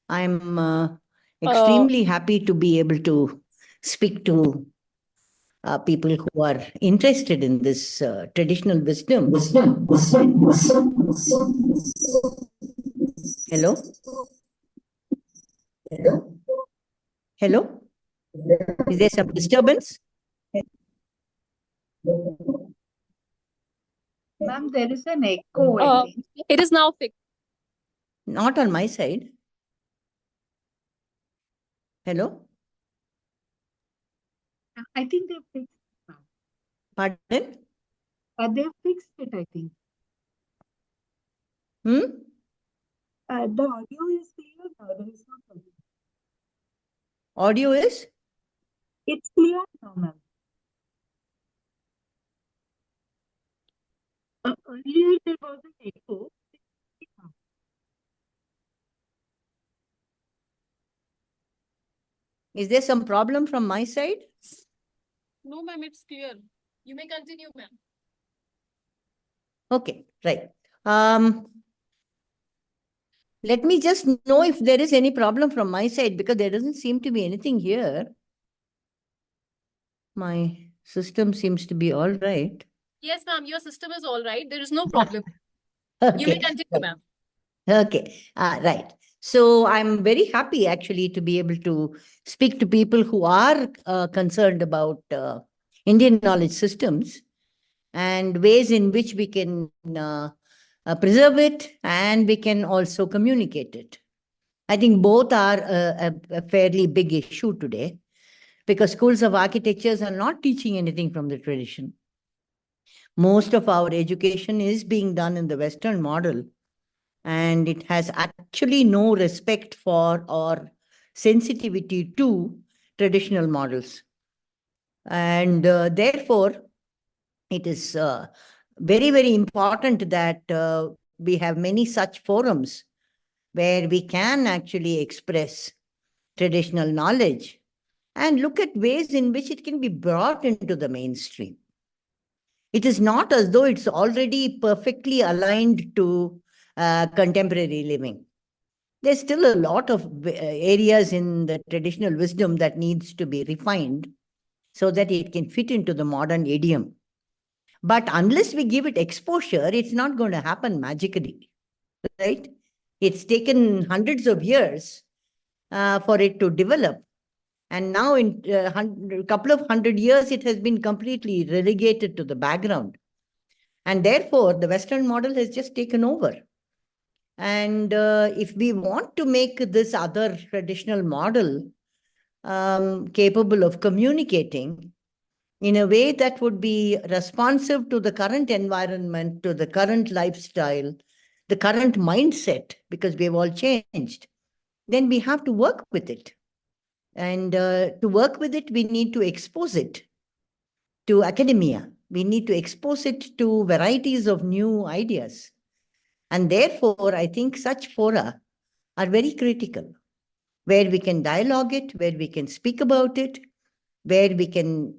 I'm Uh, extremely happy to be able to speak to people who are interested in this traditional wisdom. Hello? Hello? Is there some disturbance? Ma'am, there is an echo, I think. it is now fixed. Not on my side. Hello? I think they fixed it, ma'am. Pardon? They fixed it, I think. Hmm? The audio is clear now. There is no problem. Audio is? It's clear now, ma'am. Earlier there was an echo. Is there some problem from my side? No, ma'am, it's clear. You may continue, ma'am. Okay, right. Let me just know if there is any problem from my side because there doesn't seem to be anything here. My system seems to be all right. Yes, ma'am, your system is all right. There is no problem. You may Okay. continue, ma'am. Okay. Right. So I'm very happy actually to be able to speak to people who are concerned about Indian knowledge systems and ways in which we can preserve it and we can also communicate it. I think both are a fairly big issue today because schools of architectures are not teaching anything from the tradition. Most of our education is being done in the Western model, and it has actually no respect for or sensitivity to traditional models. And therefore, it is very, very important that we have many such forums where we can actually express traditional knowledge and look at ways in which it can be brought into the mainstream. It is not as though it's already perfectly aligned to contemporary living. There's still a lot of areas in the traditional wisdom that needs to be refined so that it can fit into the modern idiom. But unless we give it exposure, it's not going to happen magically, right? It's taken hundreds of years for it to develop. And now, in a couple of 100 years, it has been completely relegated to the background. And therefore, the Western model has just taken over. And if we want to make this other traditional model capable of communicating in a way that would be responsive to the current environment, to the current lifestyle, the current mindset, because we've all changed, then we have to work with it. And to work with it, we need to expose it to academia. We need to expose it to varieties of new ideas. And therefore, I think such fora are very critical, where we can dialogue it, where we can speak about it, where we can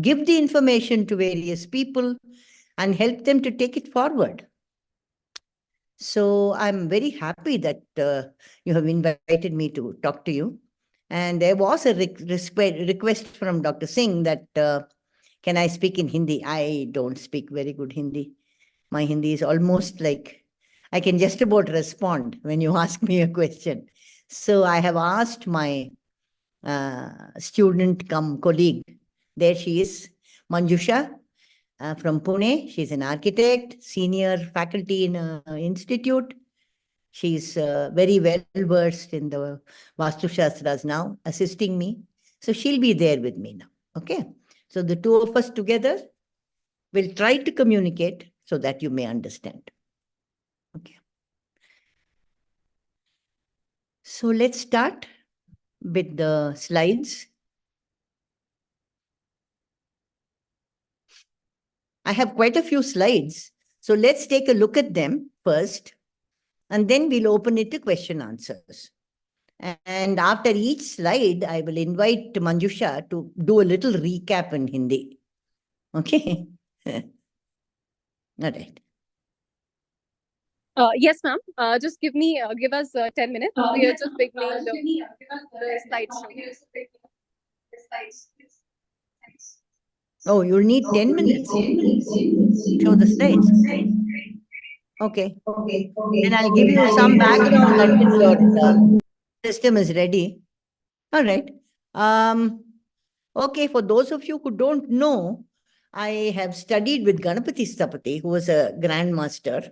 give the information to various people and help them to take it forward. So I'm very happy that you have invited me to talk to you. And there was a request from Dr. Singh that can I speak in Hindi? I don't speak very good Hindi. My Hindi is almost like I can just about respond when you ask me a question. So I have asked my student come colleague. There she is, Manjusha from Pune. She's an architect, senior faculty in an institute. She's very well versed in the Vastu Shastras now, assisting me. So she'll be there with me now. Okay. So the two of us together will try to communicate so that you may understand. Okay. So let's start with the slides. I have quite a few slides. So let's take a look at them first, and then we'll open it to question answers. And after each slide, I will invite Manjusha to do a little recap in Hindi. Okay. All right. Yes, ma'am. Just give us 10 minutes. We are just beginning the slideshow. Oh, you'll need 10 minutes to show the slides. Okay. Then I'll give you some background until your system is ready. All right. Okay, for those of you who don't know, I have studied with Ganapati Stapati, who was a grandmaster,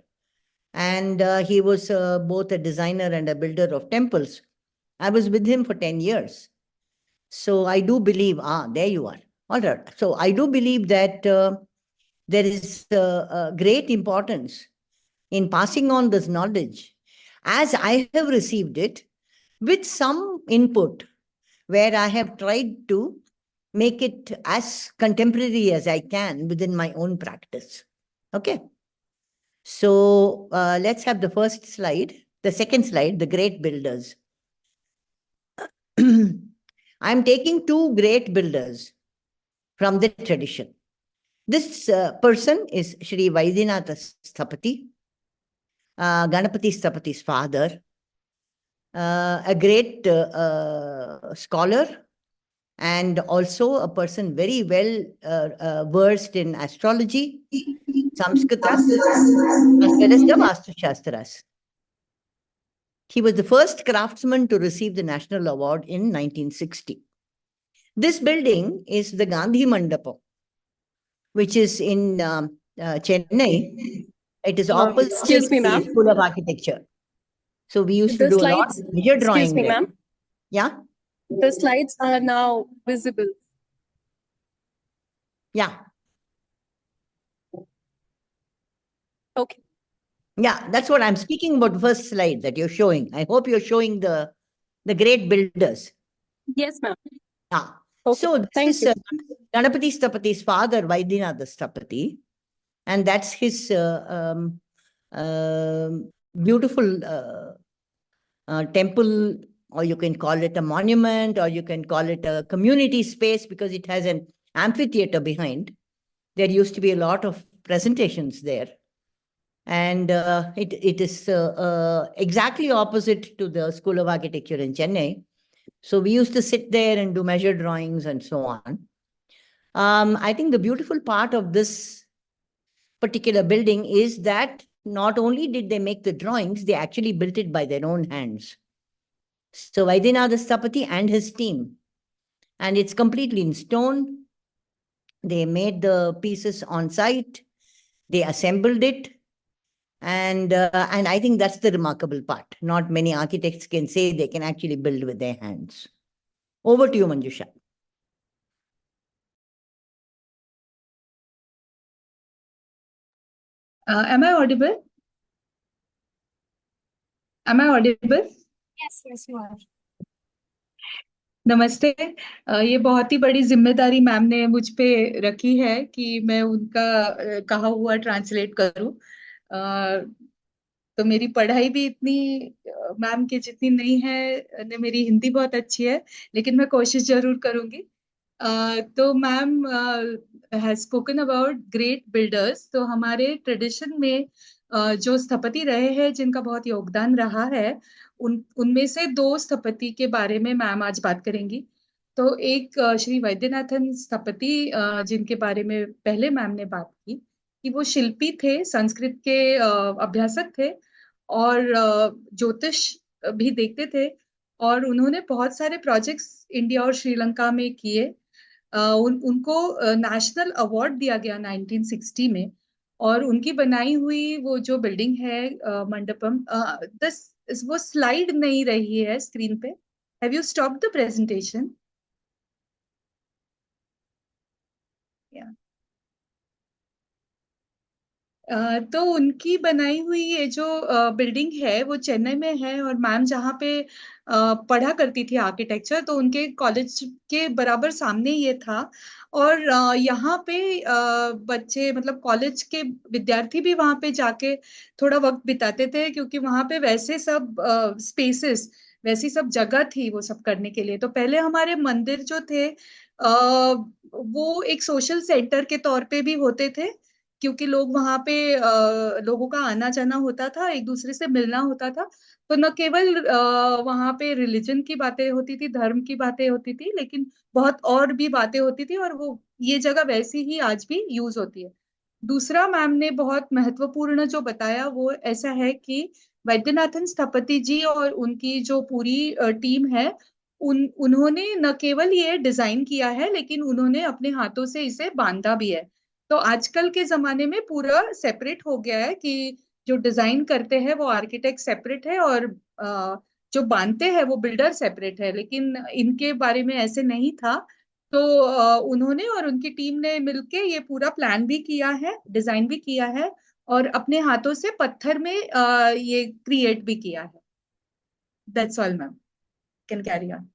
and he was both a designer and a builder of temples. I was with him for 10 years. So I do believe, there you are. All right. So I do believe that there is great importance in passing on this knowledge as I have received it with some input where I have tried to make it as contemporary as I can within my own practice. Okay. So let's have the first slide, the second slide, the great builders. I'm taking two great builders from the tradition. This person is Shri Vaidyanatha Sthapati, Ganapati Sthapati's father, a great scholar, and also a person very well versed in astrology, Samskrita, as well as the Vastu Shastras. He was the first craftsman to receive the National Award in 1960. This building is the Gandhi Mandapam, which is in Chennai. It is opposite Excuse me, the ma'am. School of Architecture. So we used to The do a lot slides, of visual drawing excuse me, there. ma'am. Yeah, The slides are now visible. yeah, Okay. yeah. That's what I'm speaking about. The first slide that you're showing. I hope you're showing the great builders. Yes, ma'am. Yeah. Okay. So this Thank is you. Ganapati Stapati's father, Vaidyanatha Stapati, and that's his beautiful temple, or you can call it a monument, or you can call it a community space because it has an amphitheater behind. There used to be a lot of presentations there. And it is exactly opposite to the School of Architecture in Chennai. So we used to sit there and do measure drawings and so on. I think the beautiful part of this particular building is that not only did they make the drawings, they actually built it by their own hands. So Vaidyanatha Stapati and his team, and it's completely in stone. They made the pieces on site. They assembled it. And I think that's the remarkable part. Not many architects can say they can actually build with their hands. Over to you, Manjusha. Am I audible? Am I audible? Yes, you are. नमस्ते। ये बहुत ही बड़ी जिम्मेदारी ma'am ने मुझ पे रखी है कि मैं उनका कहा हुआ ट्रांसलेट करूं। तो मेरी पढ़ाई भी इतनी मैम की जितनी नहीं है, ने मेरी हिंदी बहुत अच्छी है, लेकिन मैं कोशिश जरूर करूंगी। तो ma'am has spoken about great builders. तो हमारे ट्रेडिशन में जो स्थपति रहे हैं जिनका बहुत योगदान रहा है, उनमें से दो स्थपति के बारे में मैम आज बात करेंगी। तो एक श्री वैद्यनाथन स्थपति, जिनके बारे में पहले मैम ने बात की कि वो शिल्पी थे, संस्कृत के अभ्यासक थे और ज्योतिष भी देखते थे, और उन्होंने बहुत सारे प्रोजेक्ट्स इंडिया और श्रीलंका में किए। उनको नेशनल अवार्ड दिया गया 1960 में, और उनकी बनाई हुई वो जो बिल्डिंग है मंडपम, वो स्लाइड नहीं रही है स्क्रीन पे। Have you stop the presentation? तो उनकी बनाई हुई ये जो बिल्डिंग है वो चेन्नई में है, और मैम जहाँ पे पढ़ा करती थी आर्किटेक्चर, तो उनके कॉलेज के बराबर सामने ये था। और यहाँ पे बच्चे, मतलब कॉलेज के विद्यार्थी भी वहाँ पे जाके थोड़ा वक्त बिताते थे, क्योंकि वहाँ पे वैसे सब स्पेसेस, वैसी सब जगह थी वो सब करने के लिए। तो पहले हमारे मंदिर जो थे वो एक सोशल सेंटर के तौर पे भी होते थे, क्योंकि लोग वहां पे लोगों का आना जाना होता था, एक दूसरे से मिलना होता था। तो न केवल वहां पे रिलीजन की बातें होती थी, धर्म की बातें होती थी, लेकिन बहुत और भी बातें होती थी, और वो ये जगह वैसी ही आज भी यूज होती है। दूसरा मैम ने बहुत महत्वपूर्ण जो बताया वो ऐसा है कि वैद्यनाथन स्थपति जी और उनकी जो पूरी टीम है, उन्होंने न केवल ये डिजाइन किया है, लेकिन उन्होंने अपने हाथों से इसे बांधा भी है। तो आजकल के जमाने में पूरा सेपरेट हो गया है कि जो डिजाइन करते हैं वो आर्किटेक्ट सेपरेट है, और जो बांधते हैं वो बिल्डर सेपरेट है, लेकिन इनके बारे में ऐसे नहीं था। तो उन्होंने और उनकी टीम ने मिलके ये पूरा प्लान भी किया है, डिजाइन भी किया है, और अपने हाथों से पत्थर में ये क्रिएट भी किया है। That's all ma'am, can carry on.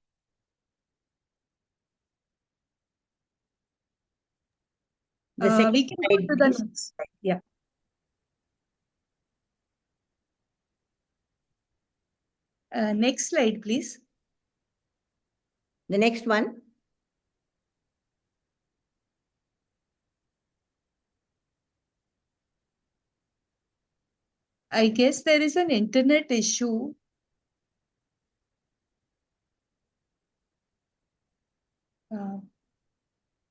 The second We can go slide, to the please. next slide. Yeah. Next slide, please. The next one. I guess there is an internet issue.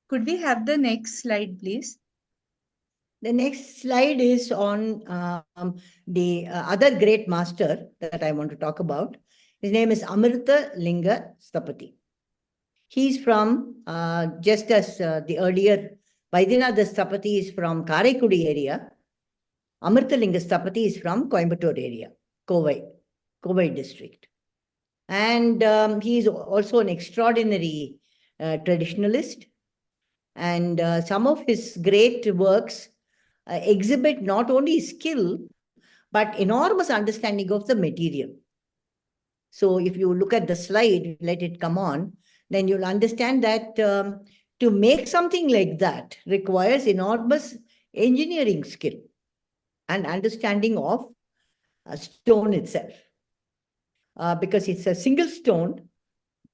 Could we have the next slide, please? The next slide is on the other great master that I want to talk about. His name is Amrita Linga Stapati. He's from, just as the earlier Vaidyanatha Stapati is from Karaikudi area, Amrita Linga Stapati is from Coimbatore area, Kovai district. And he is also an extraordinary traditionalist. And some of his great works exhibit not only skill, but enormous understanding of the material. So if you look at the slide, let it come on, then you'll understand that to make something like that requires enormous engineering skill and understanding of stone itself. Because it's a single stone,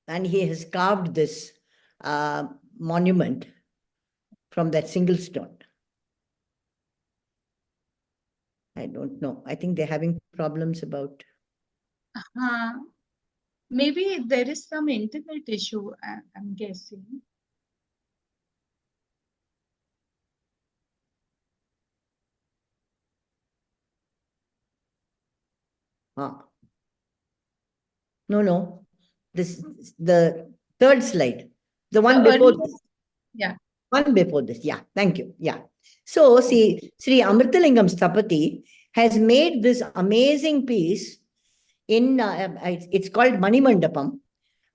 and he has carved this monument from that single stone. I don't know. I think they're having problems about. Maybe there is some internet issue, I'm guessing. No. This the third slide. The one The before earlier- this. Yeah. One before this. Yeah, thank you. Yeah. So see, Sri Amritalingam Stapati has made this amazing piece in, it's called Manimandapam,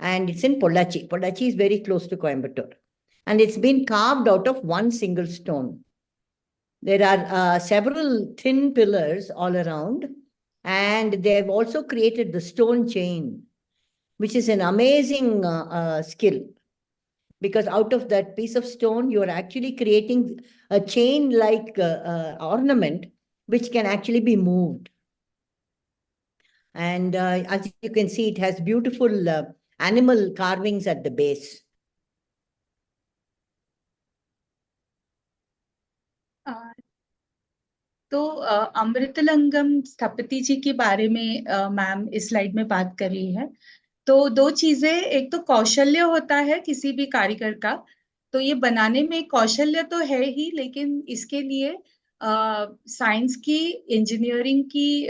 and it's in Pollachi. Pollachi is very close to Coimbatore. And it's been carved out of one single stone. There are several thin pillars all around, and they've also created the stone chain, which is an amazing skill, because out of that piece of stone, you're actually creating a chain-like ornament, which can actually be moved. And as you can see, it has beautiful animal carvings at the base. तो अमृतलिंगम स्थपति जी के बारे में ma'am इस slide में बात कर रही है। तो दो चीजें, एक तो कौशल्य होता है किसी भी कारीगर का, तो ये बनाने में कौशल्य तो है ही, लेकिन इसके लिए साइंस की, इंजीनियरिंग की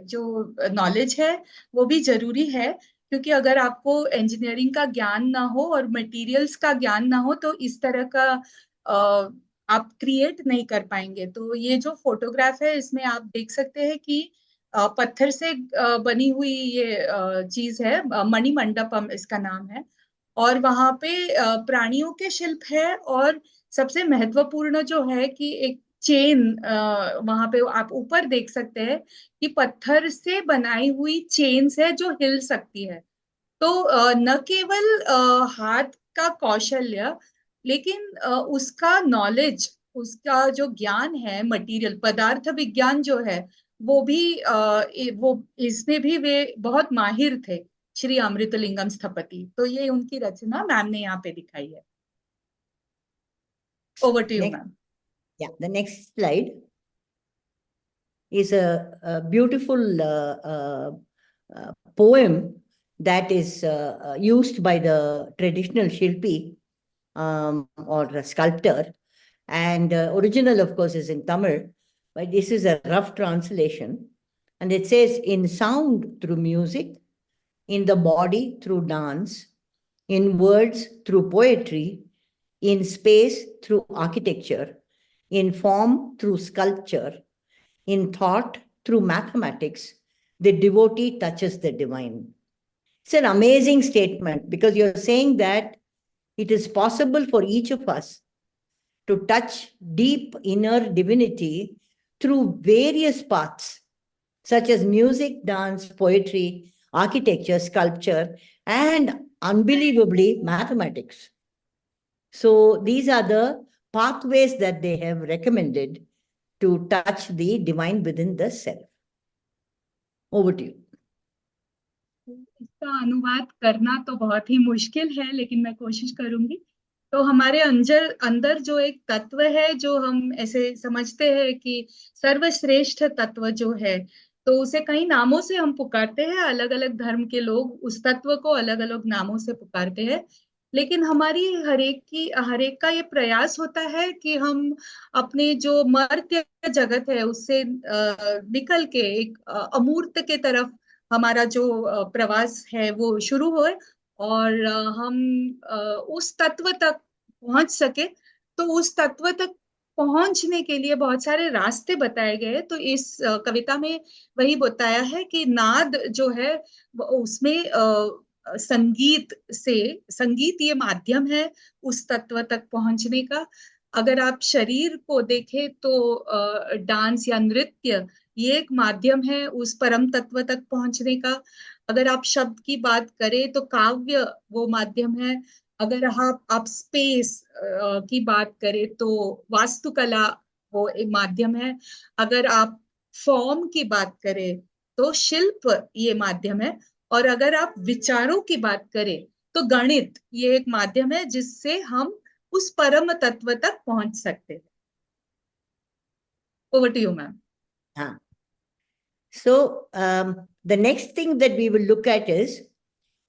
जो नॉलेज है वो भी जरूरी है। क्योंकि अगर आपको इंजीनियरिंग का ज्ञान ना हो और मटेरियल्स का ज्ञान ना हो, तो इस तरह का आप क्रिएट नहीं कर पाएंगे। तो ये जो फोटोग्राफ है, इसमें आप देख सकते हैं कि पत्थर से बनी हुई ये चीज है, मणिमंडपम इसका नाम है। और वहां पे प्राणियों के शिल्प है, और सबसे महत्वपूर्ण जो है कि एक चेन, वहां पे आप ऊपर देख सकते हैं कि पत्थर से बनाई हुई चेन्स है जो हिल सकती है। तो न केवल हाथ का कौशल्य, लेकिन उसका नॉलेज, उसका जो ज्ञान है, मटेरियल पदार्थ विज्ञान जो है, वो भी वो इसमें भी वे बहुत माहिर थे, श्री अमृतलिंगम स्थपति। तो ये उनकी रचना मैम ने यहाँ पे दिखाई है। Over to you ma'am. Yeah, the next slide is a beautiful poem that is used by the traditional Shilpi or a sculptor. And original, of course, is in Tamil, but this is a rough translation. And it says, in sound through music, in the body through dance, in words through poetry, in space through architecture, in form through sculpture, in thought through mathematics, the devotee touches the divine. It's an amazing statement because you're saying that it is possible for each of us to touch deep inner divinity through various paths, such as music, dance, poetry, architecture, sculpture, and unbelievably mathematics. So these are the pathways that they have recommended to touch the divine within the self. Over to you. इसका अनुवाद करना तो बहुत ही मुश्किल है, लेकिन मैं कोशिश करूंगी। तो हमारे अंदर जो एक तत्व है, जो हम ऐसे समझते हैं कि सर्वश्रेष्ठ तत्व जो है, तो उसे कई नामों से हम पुकारते हैं। अलग अलग धर्म के लोग उस तत्व को अलग अलग नामों से पुकारते हैं, लेकिन हमारी हर एक का ये प्रयास होता है कि हम अपने जो मर्त्य जगत है उससे निकल के एक अमूर्त के तरफ हमारा जो प्रवास है वो शुरू हो, और हम उस तत्व तक पहुंच सके। तो उस तत्व तक पहुंचने के लिए बहुत सारे रास्ते बताए गए। तो इस कविता में वही बताया है कि नाद जो है उसमें संगीत ये माध्यम है उस तत्व तक पहुंचने का। अगर आप शरीर को देखें तो डांस या नृत्य ये एक माध्यम है उस परम तत्व तक पहुंचने का। अगर आप शब्द की बात करें तो काव्य वो माध्यम है। अगर आप स्पेस की बात करें तो वास्तुकला वो एक माध्यम है। अगर आप फॉर्म की बात करें तो शिल्प ये माध्यम है। और अगर आप विचारों की बात करें तो गणित ये एक माध्यम है जिससे हम उस परम तत्व तक पहुंच सकते हैं। Over to you ma'am. हाँ. So the next thing that we will look at is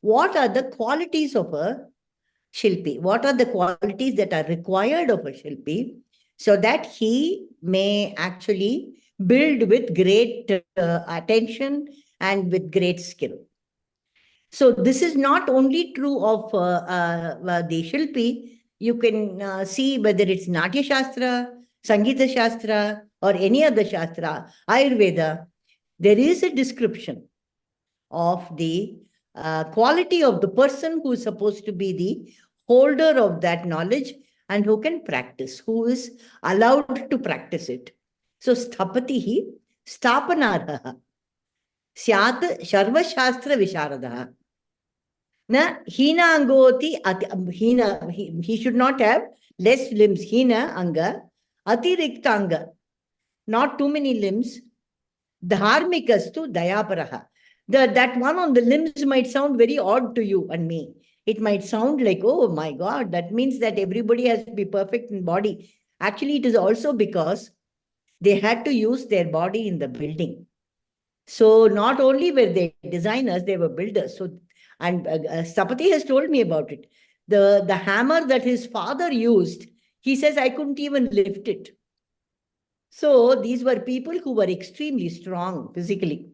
what are the qualities of a Shilpi? What are the qualities that are required of a Shilpi so that he may actually build with great attention and with great skill? So this is not only true of the Shilpi. You can see whether it's Natya Shastra, Sangeeta Shastra, or any other Shastra, Ayurveda, there is a description of the quality of the person who is supposed to be the holder of that knowledge and who can practice, who is allowed to practice it. So sthapatihi stapanarha syat sarvashastra visharadaha. Na hina angoti hina, he should not have less limbs. Hina anga atirikta anga, not too many limbs. Dharmikastu dayaparaha. That one on the limbs might sound very odd to you and me. It might sound like, oh my God, that means that everybody has to be perfect in body. Actually, it is also because they had to use their body in the building. So not only were they designers, they were builders. So, and Sapati has told me about it. The hammer that his father used, he says, I couldn't even lift it. So these were people who were extremely strong physically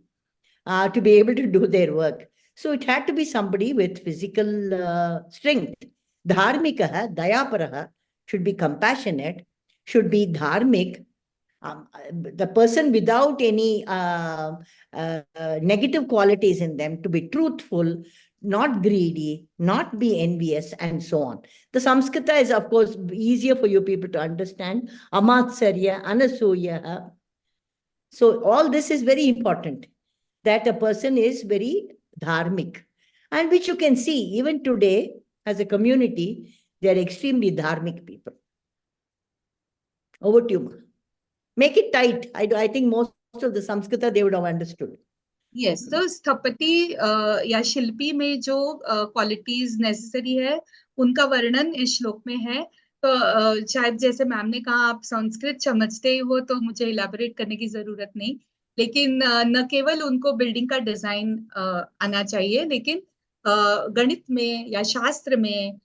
to be able to do their work. So it had to be somebody with physical strength. Dharmikaha, dayaparaha, should be compassionate, should be dharmic. The person without any negative qualities in them, to be truthful, not greedy, not be envious, and so on. The Samskrita is, of course, easier for you people to understand. Amatsarya, Anasuya. So all this is very important, that a person is very dharmic, and which you can see even today as a community, they are extremely dharmic people. Over to you. Make it tight. I think most of the Samskrita they would have understood. Yes, तो स्थपति या शिल्पी में जो qualities necessary है उनका वर्णन इस श्लोक में है। तो शायद जैसे मैम ने कहा आप संस्कृत समझते ही हो, तो मुझे इलाबोरेट करने की जरूरत नहीं। लेकिन न केवल उनको बिल्डिंग का डिजाइन आना चाहिए, लेकिन गणित में या शास्त्र में,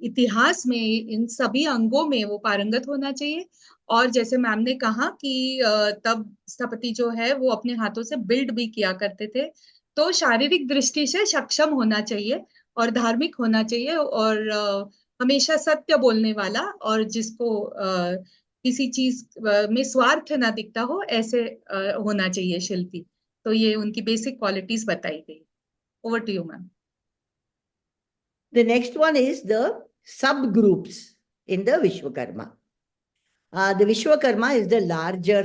इतिहास में, इन सभी अंगों में वो पारंगत होना चाहिए। और जैसे मैम ने कहा कि तब स्थपति जो है वो अपने हाथों से बिल्ड भी किया करते थे, तो शारीरिक दृष्टि से सक्षम होना चाहिए और धार्मिक होना चाहिए, और हमेशा सत्य बोलने वाला, और जिसको किसी चीज में स्वार्थ ना दिखता हो, ऐसे होना चाहिए शिल्पी। तो ये उनकी बेसिक क्वालिटीज बताई गई। Over to you ma'am. The next one is the subgroups in the Vishwakarma. The Vishwakarma is the larger,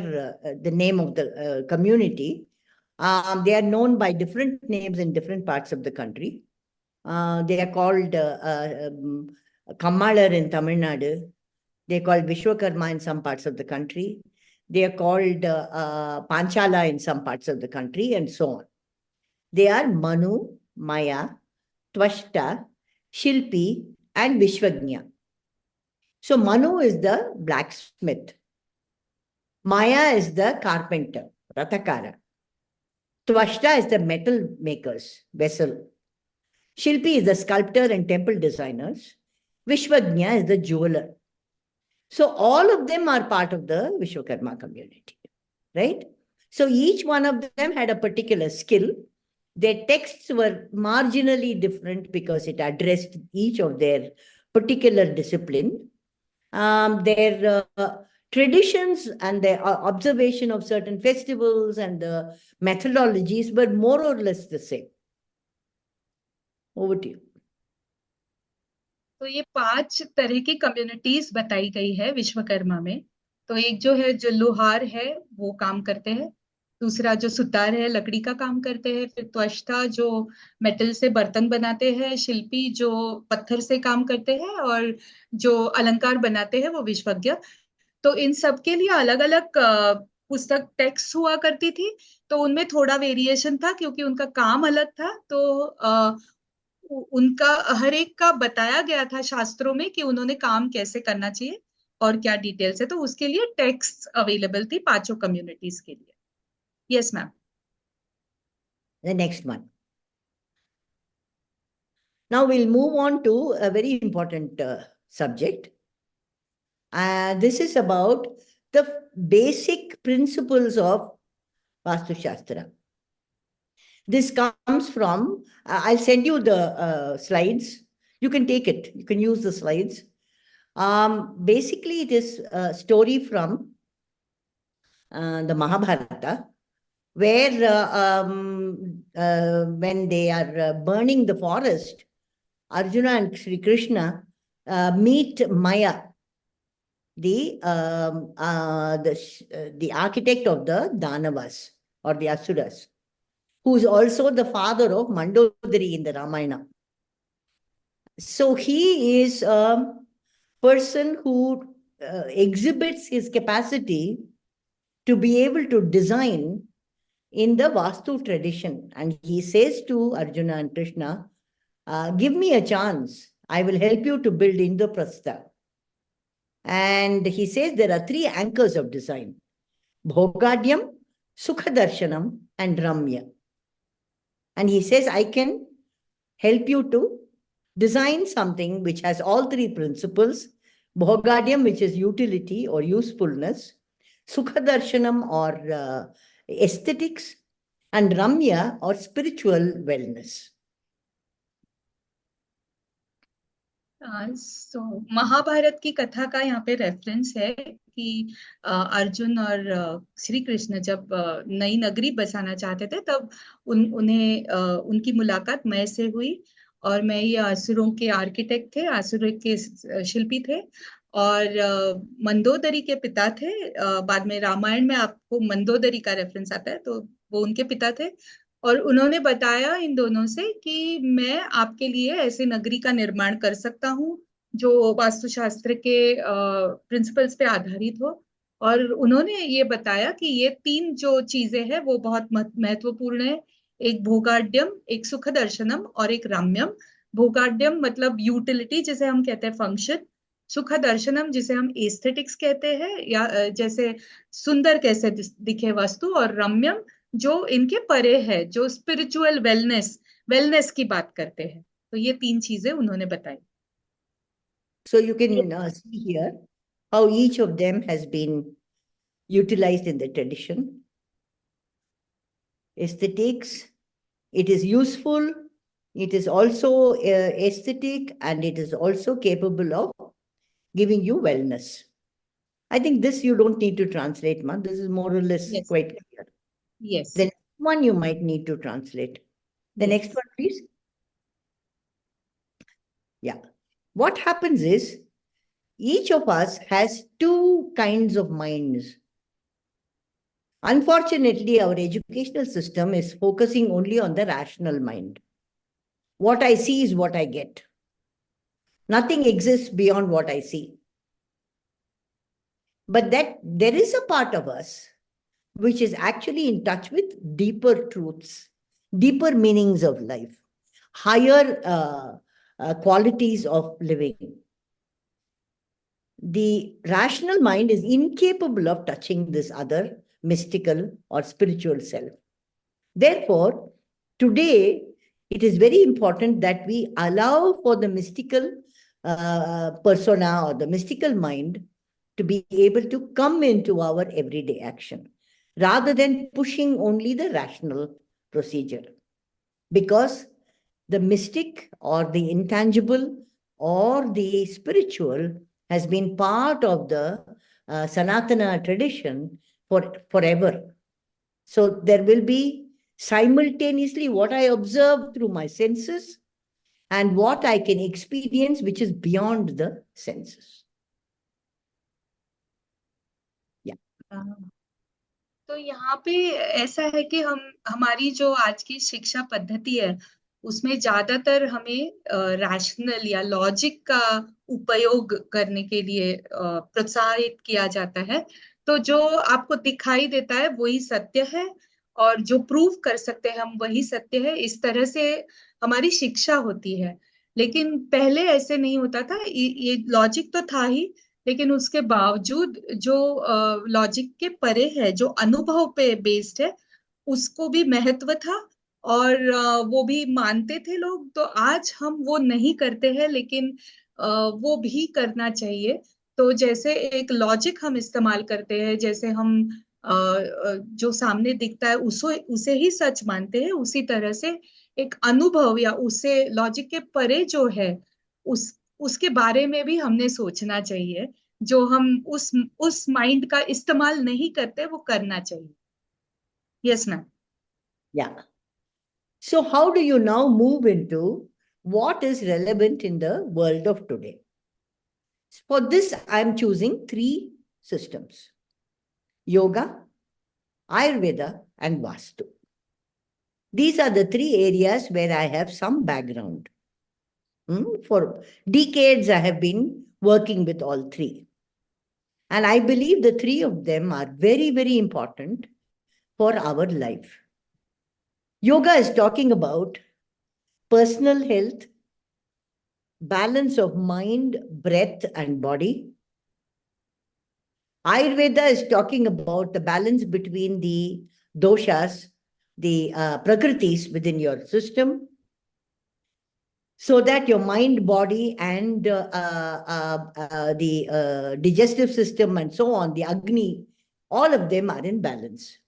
the name of the community. They are known by different names in different parts of the country. They are called Kammalar in Tamil Nadu. They are called Vishwakarma in some parts of the country. They are called Panchala in some parts of the country, and so on. They are Manu, Maya, Twashta, Shilpi, and Vishwagnya. So Manu is the blacksmith. Maya is the carpenter, Rathakara. Twashta is the metal makers, vessel. Shilpi is the sculptor and temple designers. Vishwagnya is the jeweler. So all of them are part of the Vishwakarma community, right? So each one of them had a particular skill. Their texts were marginally different because it addressed each of their particular discipline. Their traditions and their observation of certain festivals and the methodologies were more or less the same. Over to you. तो ये 5 तरह की communities बताई गई है विश्वकर्मा में। तो एक जो है, जो लोहार है वो काम करते हैं। दूसरा जो सुतार है, लकड़ी का काम करते हैं। फिर त्वष्टा जो मेटल से बर्तन बनाते हैं। शिल्पी जो पत्थर से काम करते हैं। और जो अलंकार बनाते हैं वो विश्वज्ञ। तो इन सब के लिए अलग अलग पुस्तक टेक्स्ट हुआ करती थी। तो उनमें थोड़ा वेरिएशन था क्योंकि उनका काम अलग था। तो उनका हर एक का बताया गया था शास्त्रों में कि उन्होंने काम कैसे करना चाहिए और क्या डिटेल्स है। तो उसके लिए टेक्स्ट अवेलेबल थी 5 कम्युनिटीज के लिए। Yes ma'am. The next one. Now we'll move on to a very important subject. This is about the basic principles of Vastu Shastra. This comes from, I'll send you the slides. You can take it. You can use the slides. Basically, it is a story from the Mahabharata, where when they are burning the forest, Arjuna and Sri Krishna meet Maya, the architect of the Danavas or the Asuras, who is also the father of Mandodari in the Ramayana. So he is a person who exhibits his capacity to be able to design in the Vastu tradition. And he says to Arjuna and Krishna, give me a chance. I will help you to build Indraprastha. And he says there are 3 anchors of design: Bhogadyam, Sukhadarshanam, and Ramya. And he says, I can help you to design something which has all 3 principles: Bhogadyam, which is utility or usefulness; Sukhadarshanam, or aesthetics; and Ramya, or spiritual wellness. सो महाभारत की कथा का यहाँ पे reference है कि अर्जुन और श्री कृष्ण जब नई नगरी बसाना चाहते थे, तब उन्हें उनकी मुलाकात मय से हुई। और मय ये असुरों के आर्किटेक्ट थे, असुरों के शिल्पी थे, और मंदोदरी के पिता थे। बाद में रामायण में आपको मंदोदरी का रेफरेंस आता है, तो वो उनके पिता थे। और उन्होंने बताया इन दोनों से कि मैं आपके लिए ऐसे नगरी का निर्माण कर सकता हूँ जो वास्तुशास्त्र के प्रिंसिपल्स पे आधारित हो। और उन्होंने ये बताया कि ये 3 जो चीजें हैं वो बहुत महत्वपूर्ण है: एक भोगाड्यम, एक सुखदर्शनम, और एक राम्यम। भोगाड्यम मतलब यूटिलिटी, जिसे हम कहते हैं फंक्शन। सुख दर्शनम जिसे हम एस्थेटिक्स कहते हैं, या जैसे सुंदर कैसे दिखे वस्तु, और रम्यम जो इनके परे है, जो स्पिरिचुअल वेलनेस वेलनेस की बात करते हैं। तो ये 3 चीजें उन्होंने बताई। So you can see here how each of them has been utilized in the tradition. Aesthetics, it is useful, it is also aesthetic, and it is also capable of giving you wellness. I think this you don't need to translate, man. This is more or less Yes. quite clear. Yes. The next one you might need to translate. The Yes. next one, please. Yeah. What happens is, each of us has two kinds of minds. Unfortunately, our educational system is focusing only on the rational mind. What I see is what I get. Nothing exists beyond what I see. But that there is a part of us which is actually in touch with deeper truths, deeper meanings of life, higher qualities of living. The rational mind is incapable of touching this other mystical or spiritual self. Therefore, today it is very important that we allow for the mystical persona or the mystical mind to be able to come into our everyday action rather than pushing only the rational procedure. Because the mystic or the intangible or the spiritual has been part of the Sanatana tradition for forever. So there will be simultaneously what I observe through my senses and what I can experience, which is beyond the senses. Yeah. तो यहाँ पे ऐसा है कि हमारी जो आज की शिक्षा पद्धति है उसमें ज्यादातर हमें रैशनल या लॉजिक का उपयोग करने के लिए प्रोत्साहित किया जाता है। तो जो आपको दिखाई देता है वही सत्य है, और जो प्रूव कर सकते हैं हम वही सत्य है, इस तरह से हमारी शिक्षा होती है। लेकिन पहले ऐसे नहीं होता था, ये लॉजिक तो था ही, लेकिन उसके बावजूद जो लॉजिक के परे है, जो अनुभव पे बेस्ड है, उसको भी महत्व था, और वो भी मानते थे लोग। तो आज हम वो नहीं करते हैं, लेकिन वो भी करना चाहिए। तो जैसे एक लॉजिक हम इस्तेमाल करते हैं, जैसे हम जो सामने दिखता है उसे ही सच मानते हैं, उसी तरह से एक अनुभव या उसे लॉजिक के परे जो है उसके बारे में भी हमने सोचना चाहिए। जो हम उस माइंड का इस्तेमाल नहीं करते वो करना चाहिए। Yes ma'am. Yeah. So how do you now move into what is relevant in the world of today? For this, I'm choosing 3 systems: yoga, Ayurveda, and Vastu. These are the 3 areas where I have some background. For decades, I have been working with all 3. And I believe the 3 of them are very, very important for our life. Yoga is talking about personal health, balance of mind, breath, and body. Ayurveda is talking about the balance between the doshas, the prakritis within your system, so that your mind, body, and the digestive system and so on, the Agni, all of them are in balance.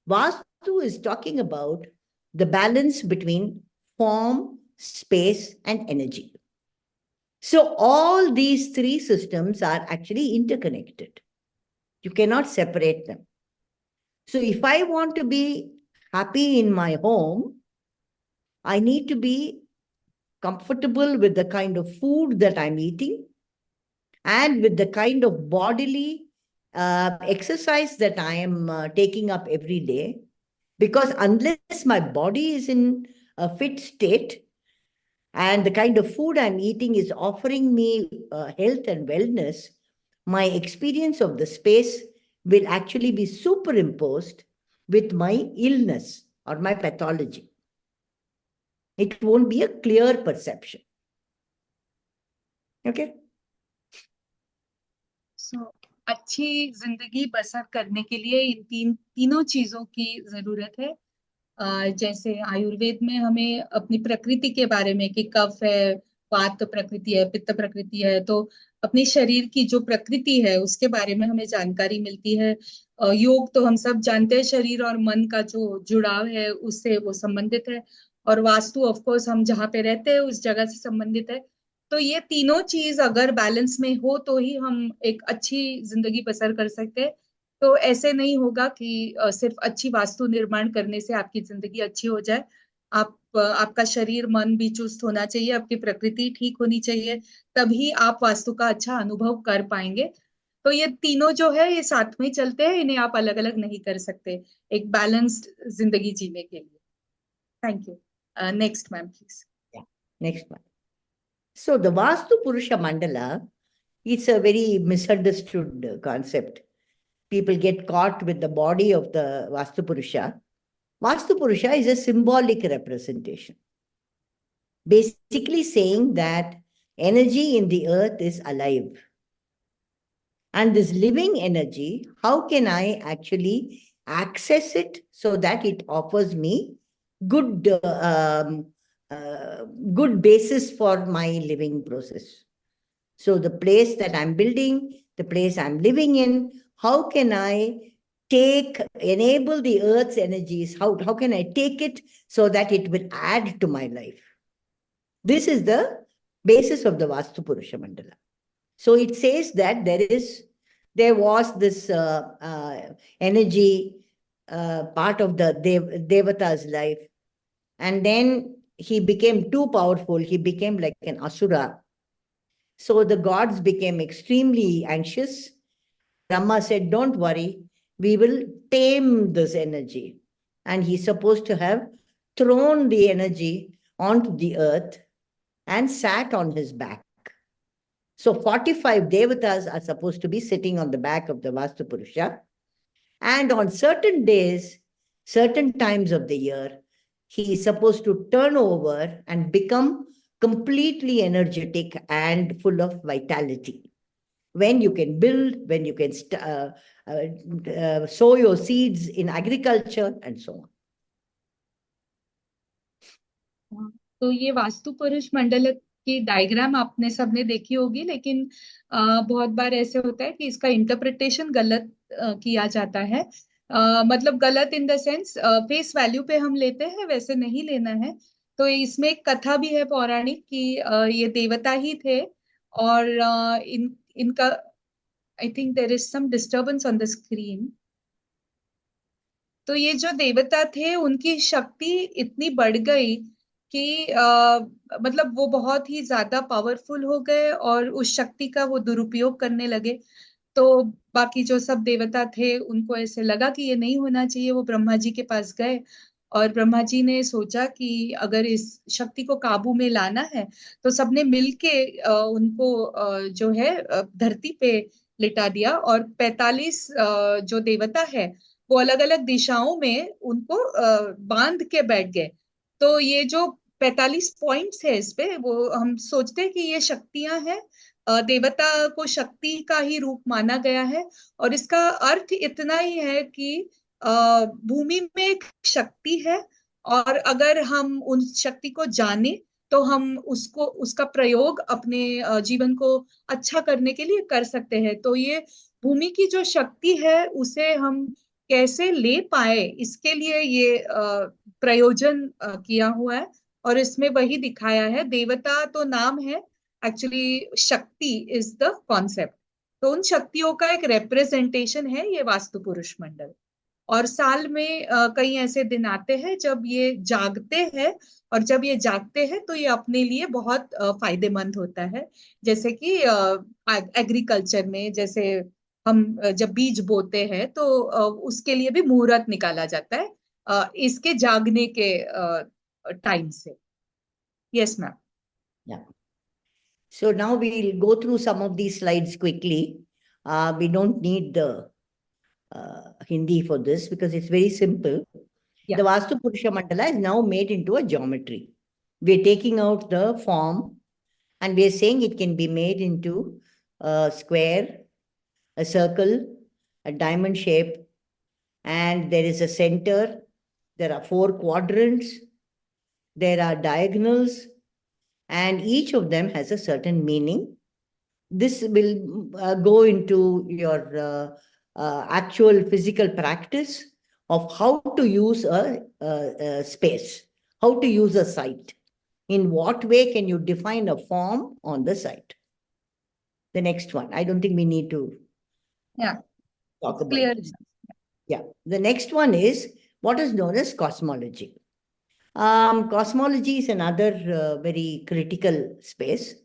Vastu is talking about the balance between form, space, and energy. So all these 3 systems are actually interconnected. You cannot separate them. So if I want to be happy in my home, I need to be comfortable with the kind of food that I'm eating and with the kind of bodily exercise that I am taking up every day. Because unless my body is in a fit state and the kind of food I'm eating is offering me health and wellness, my experience of the space will actually be superimposed with my illness or my pathology. It won't be a clear perception. Okay? So, अच्छी जिंदगी बसर करने के लिए इन तीनों चीजों की जरूरत है। जैसे आयुर्वेद में हमें अपनी प्रकृति के बारे में कि कफ है, वात प्रकृति है, पित्त प्रकृति है, तो अपनी शरीर की जो प्रकृति है उसके बारे में हमें जानकारी मिलती है। योग तो हम सब जानते हैं, शरीर और मन का जो जुड़ाव है उससे वो संबंधित है। और वास्तु ऑफ कोर्स हम जहाँ पे रहते हैं उस जगह से संबंधित है। तो ये तीनों चीज अगर बैलेंस में हो तो ही हम एक अच्छी जिंदगी बसर कर सकते हैं। तो ऐसे नहीं होगा कि सिर्फ अच्छी वास्तु निर्माण करने से आपकी जिंदगी अच्छी हो जाए। आपका शरीर मन भी चुस्त होना चाहिए, आपकी प्रकृति ठीक होनी चाहिए, तभी आप वास्तु का अच्छा अनुभव कर पाएंगे। तो ये तीनों जो है ये साथ में चलते हैं, इन्हें आप अलग अलग नहीं कर सकते एक बैलेंस्ड जिंदगी जीने के लिए। Thank you. Next ma'am please. Yeah. Next one. So the Vastu Purusha Mandala, it's a very misunderstood concept. People get caught with the body of the Vastu Purusha. Vastu Purusha is a symbolic representation, basically saying that energy in the earth is alive. And this living energy, how can I actually access it so that it offers me good, good basis for my living process? So the place that I'm building, the place I'm living in, how can I enable the earth's energies? How can I take it so that it will add to my life? This is the basis of the Vastu Purusha Mandala. So it says that there was this energy part of the Devata's life. And then he became too powerful. He became like an Asura. So the gods became extremely anxious. Brahma said, don't worry, we will tame this energy. And he's supposed to have thrown the energy onto the earth and sat on his back. So 45 devatas are supposed to be sitting on the back of the Vastu Purusha. And on certain days, certain times of the year, he is supposed to turn over and become completely energetic and full of vitality. When you can build, when you can sow your seeds in agriculture and so on. तो ये वास्तु पुरुष मंडल की diagram आपने सबने देखी होगी, लेकिन बहुत बार ऐसे होता है कि इसका इंटरप्रिटेशन गलत किया जाता है। मतलब गलत in the sense face value पे हम लेते हैं, वैसे नहीं लेना है। तो इसमें एक कथा भी है पौराणिक कि ये देवता ही थे और इनका I think there is some disturbance on the screen. तो ये जो देवता थे उनकी शक्ति इतनी बढ़ गई कि मतलब वो बहुत ही ज्यादा पावरफुल हो गए और उस शक्ति का वो दुरुपयोग करने लगे। तो बाकी जो सब देवता थे उनको ऐसे लगा कि ये नहीं होना चाहिए। वो ब्रह्मा जी के पास गए और ब्रह्मा जी ने सोचा कि अगर इस शक्ति को काबू में लाना है तो सबने मिलके उनको जो है धरती पे लिटा दिया। और 45 जो देवता है वो अलग अलग दिशाओं में उनको बांध के बैठ गए। तो ये जो 45 पॉइंट्स है इस पे, वो हम सोचते हैं कि ये शक्तियां हैं। देवता को शक्ति का ही रूप माना गया है और इसका अर्थ इतना ही है कि भूमि में एक शक्ति है और अगर हम उन शक्ति को जाने तो हम उसका प्रयोग अपने जीवन को अच्छा करने के लिए कर सकते हैं। तो ये भूमि की जो शक्ति है उसे हम कैसे ले पाए, इसके लिए ये प्रयोजन किया हुआ है और इसमें वही दिखाया है। देवता तो नाम है, एक्चुअली शक्ति इज द कॉन्सेप्ट। तो उन शक्तियों का एक रिप्रेजेंटेशन है ये वास्तु पुरुष मंडल। और साल में कई ऐसे दिन आते हैं जब ये जागते हैं और जब ये जागते हैं तो ये अपने लिए बहुत फायदेमंद होता है। जैसे कि एग्रीकल्चर में जैसे हम जब बीज बोते हैं तो उसके लिए भी मुहूर्त निकाला जाता है इसके जागने के टाइम से। Yes ma'am. Yeah. So now we'll go through some of these slides quickly. We don't need the Hindi for this because it's very simple. Yeah. The Vastu Purusha Mandala is now made into a geometry. We're taking out the form and we're saying it can be made into a square, a circle, a diamond shape, and there is a center. There are 4 quadrants. There are diagonals, and each of them has a certain meaning. This will go into your actual physical practice of how to use a space, how to use a site. In what way can you define a form on the site? The next one. I don't think we need to talk about clear. this. Yeah. The next one is what is known as cosmology. Cosmology is another very critical space,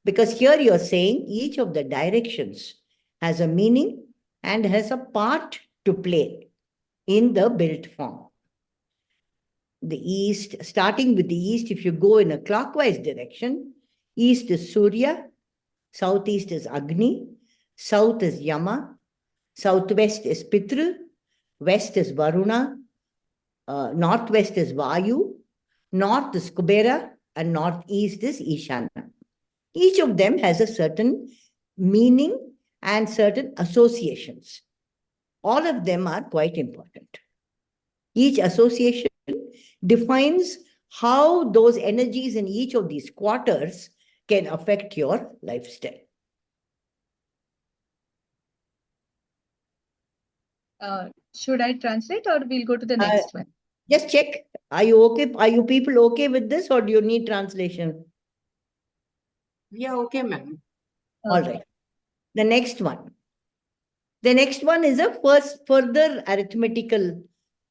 because here you're saying each of the directions has a meaning and has a part to play in the built form. The east, starting with the east, if you go in a clockwise direction, east is Surya, southeast is Agni, south is Yama, southwest is Pitru, west is Varuna, northwest is Vayu, north is Kubera, and northeast is Ishana. Each of them has a certain meaning and certain associations. All of them are quite important. Each association defines how those energies in each of these quarters can affect your lifestyle. Should I translate or we'll go to the next one? Just check. Are you okay? Are you people okay with this, or do you need translation? Yeah, okay, ma'am. All right. The next one. The next one is a further arithmetical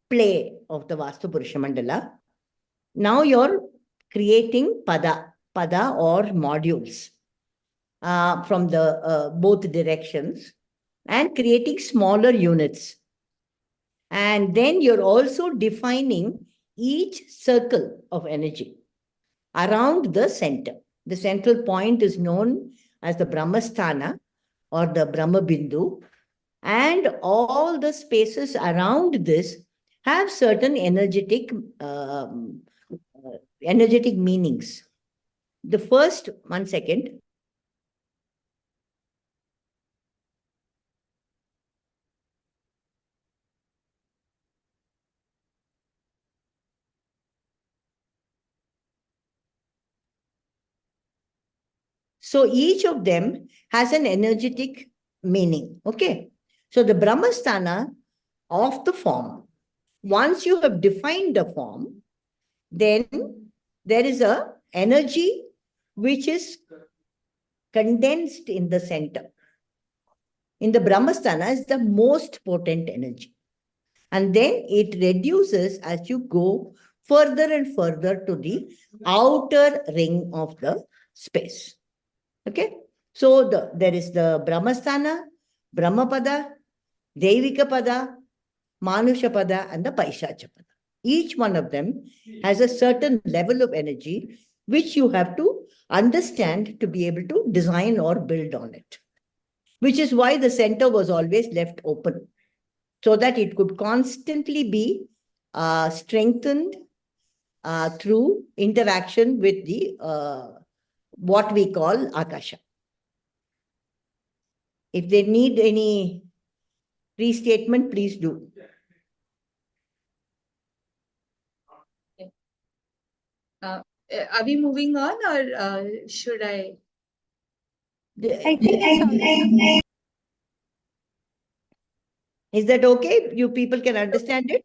play of the Vastu Purusha Mandala. Now you're creating pada or modules from the both directions, and creating smaller units. And then you're also defining each circle of energy around the center. The central point is known as the Brahmasthana or the Brahma Bindu, and all the spaces around this have certain energetic meanings. The first, 1 second. So each of them has an energetic meaning. Okay. So the Brahmasthana of the form, once you have defined the form, then there is a energy which is condensed in the center. In the Brahmasthana is the most potent energy. And then it reduces as you go further and further to the outer ring of the space. Okay. So there is the Brahmasthana, Brahmapada, Devika Pada, Manusha Pada, and the Paishacha Pada. Each one of them has a certain level of energy which you have to understand to be able to design or build on it. Which is why the center was always left open, so that it could constantly be strengthened through interaction with the what we call Akasha. If they need any restatement, please do. Are we moving on, or should I? I think Is that okay? You people can understand it?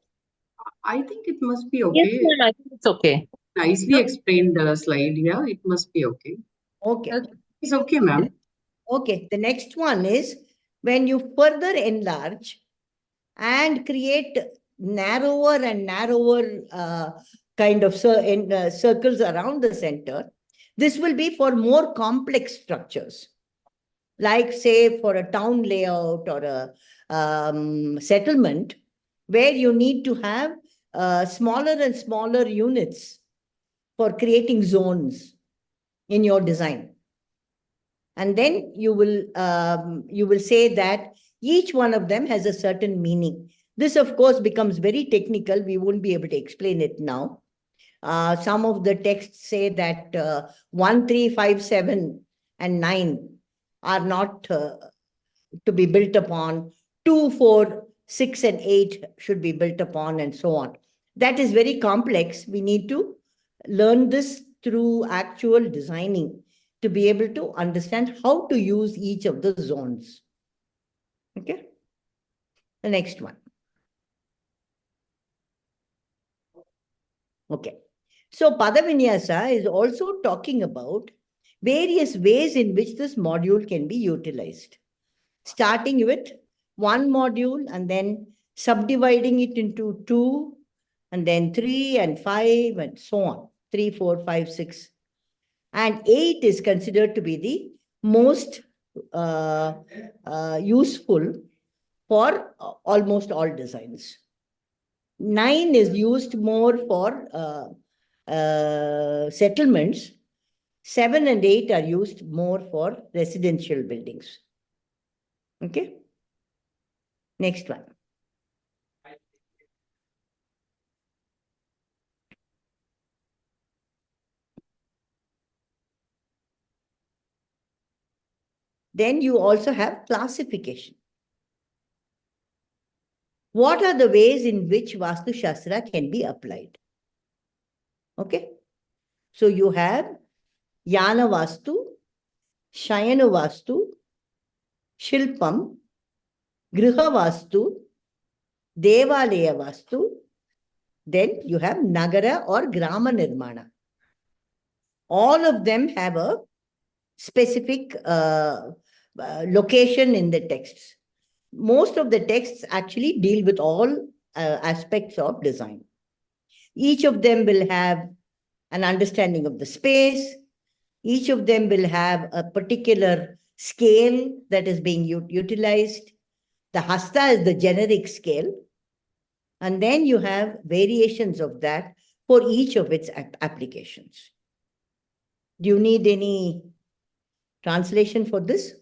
I think it must be Yes, okay. ma'am, I think it's okay. Nicely explained the slide. Yeah, it must be okay. Okay. It's okay, ma'am. Okay. The next one is when you further enlarge and create narrower and narrower kind of circles around the center, this will be for more complex structures. Like, say, for a town layout or a settlement, where you need to have smaller and smaller units for creating zones in your design. And then you will say that each one of them has a certain meaning. This, of course, becomes very technical. We won't be able to explain it now. Some of the texts say that 1, 3, 5, 7, and 9 are not to be built upon, 2, 4, 6, and 8 should be built upon, and so on. That is very complex. We need to learn this through actual designing to be able to understand how to use each of the zones. Okay. The next one. Okay. So Padavinyasa is also talking about various ways in which this module can be utilized, starting with one module and then subdividing it into 2, and then 3 and 5 and so on. 3, 4, 5, 6. And 8 is considered to be the most useful for almost all designs. 9 is used more for settlements. 7 and 8 are used more for residential buildings. Okay. Next one. Then you also have classification. What are the ways in which Vastu Shastra can be applied? Okay. So you have Yana Vastu, Shayana Vastu, Shilpam, Griha Vastu, Devalaya Vastu. Then you have Nagara or Grama Nirmana. All of them have a specific location in the texts. Most of the texts actually deal with all aspects of design. Each of them will have an understanding of the space. Each of them will have a particular scale that is being utilized. The hasta is the generic scale. And then you have variations of that for each of its applications. Do you need any translation for this?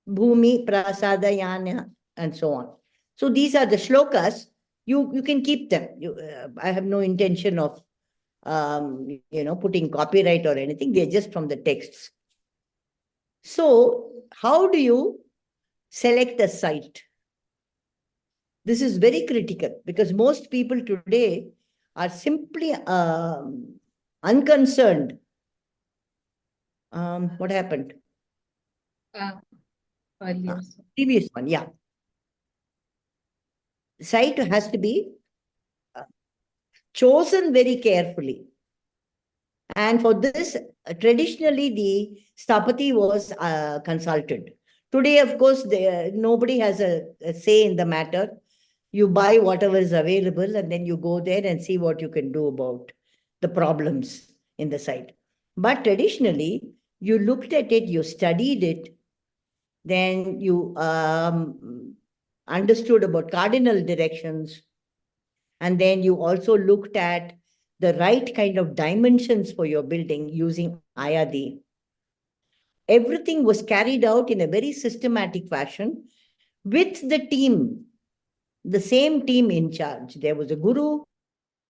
Bhumi, Prasada, Yana, and so on. So these are the shlokas. You can keep them. I have no intention of putting copyright or anything. They're just from the texts. So how do you select a site? This is very critical because most people today are simply unconcerned. What happened? Previous one, yeah. Site has to be chosen very carefully. And for this, traditionally, the Sthapati was consulted. Today, of course, nobody has a say in the matter. You buy whatever is available, and then you go there and see what you can do about the problems in the site. But traditionally, you looked at it, you studied it, then you understood about cardinal directions, and then you also looked at the right kind of dimensions for your building using Ayadi. Everything was carried out in a very systematic fashion with the team, the same team in charge. There was a guru,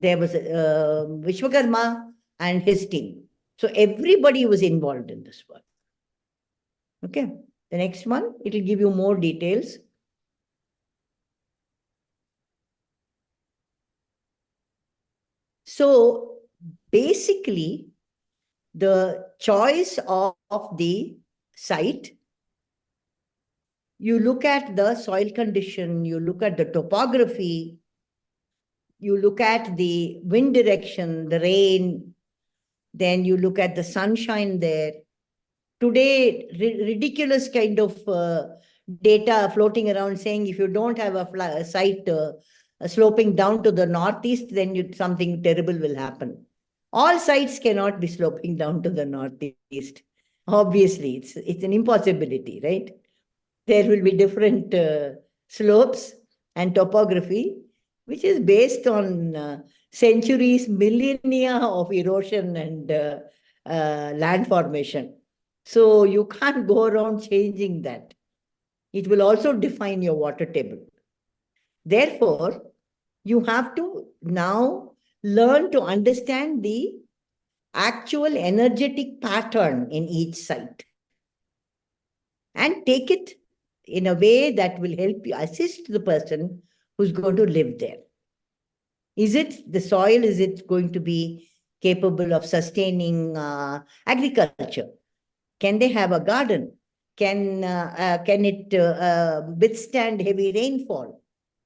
there was a Vishwakarma and his team. So everybody was involved in this work. Okay, the next one, it will give you more details. So basically, the choice of the site, you look at the soil condition, you look at the topography, you look at the wind direction, the rain, then you look at the sunshine there. Today, ridiculous kind of data floating around saying if you don't have a site sloping down to the northeast, then something terrible will happen. All sites cannot be sloping down to the northeast. Obviously, it's an impossibility, right? There will be different slopes and topography, which is based on centuries, millennia of erosion and land formation. So you can't go around changing that. It will also define your water table. Therefore, you have to now learn to understand the actual energetic pattern in each site. and take it in a way that will help you assist the person who's going to live there. Is it the soil? Is it going to be capable of sustaining agriculture? Can they have a garden? Can it withstand heavy rainfall?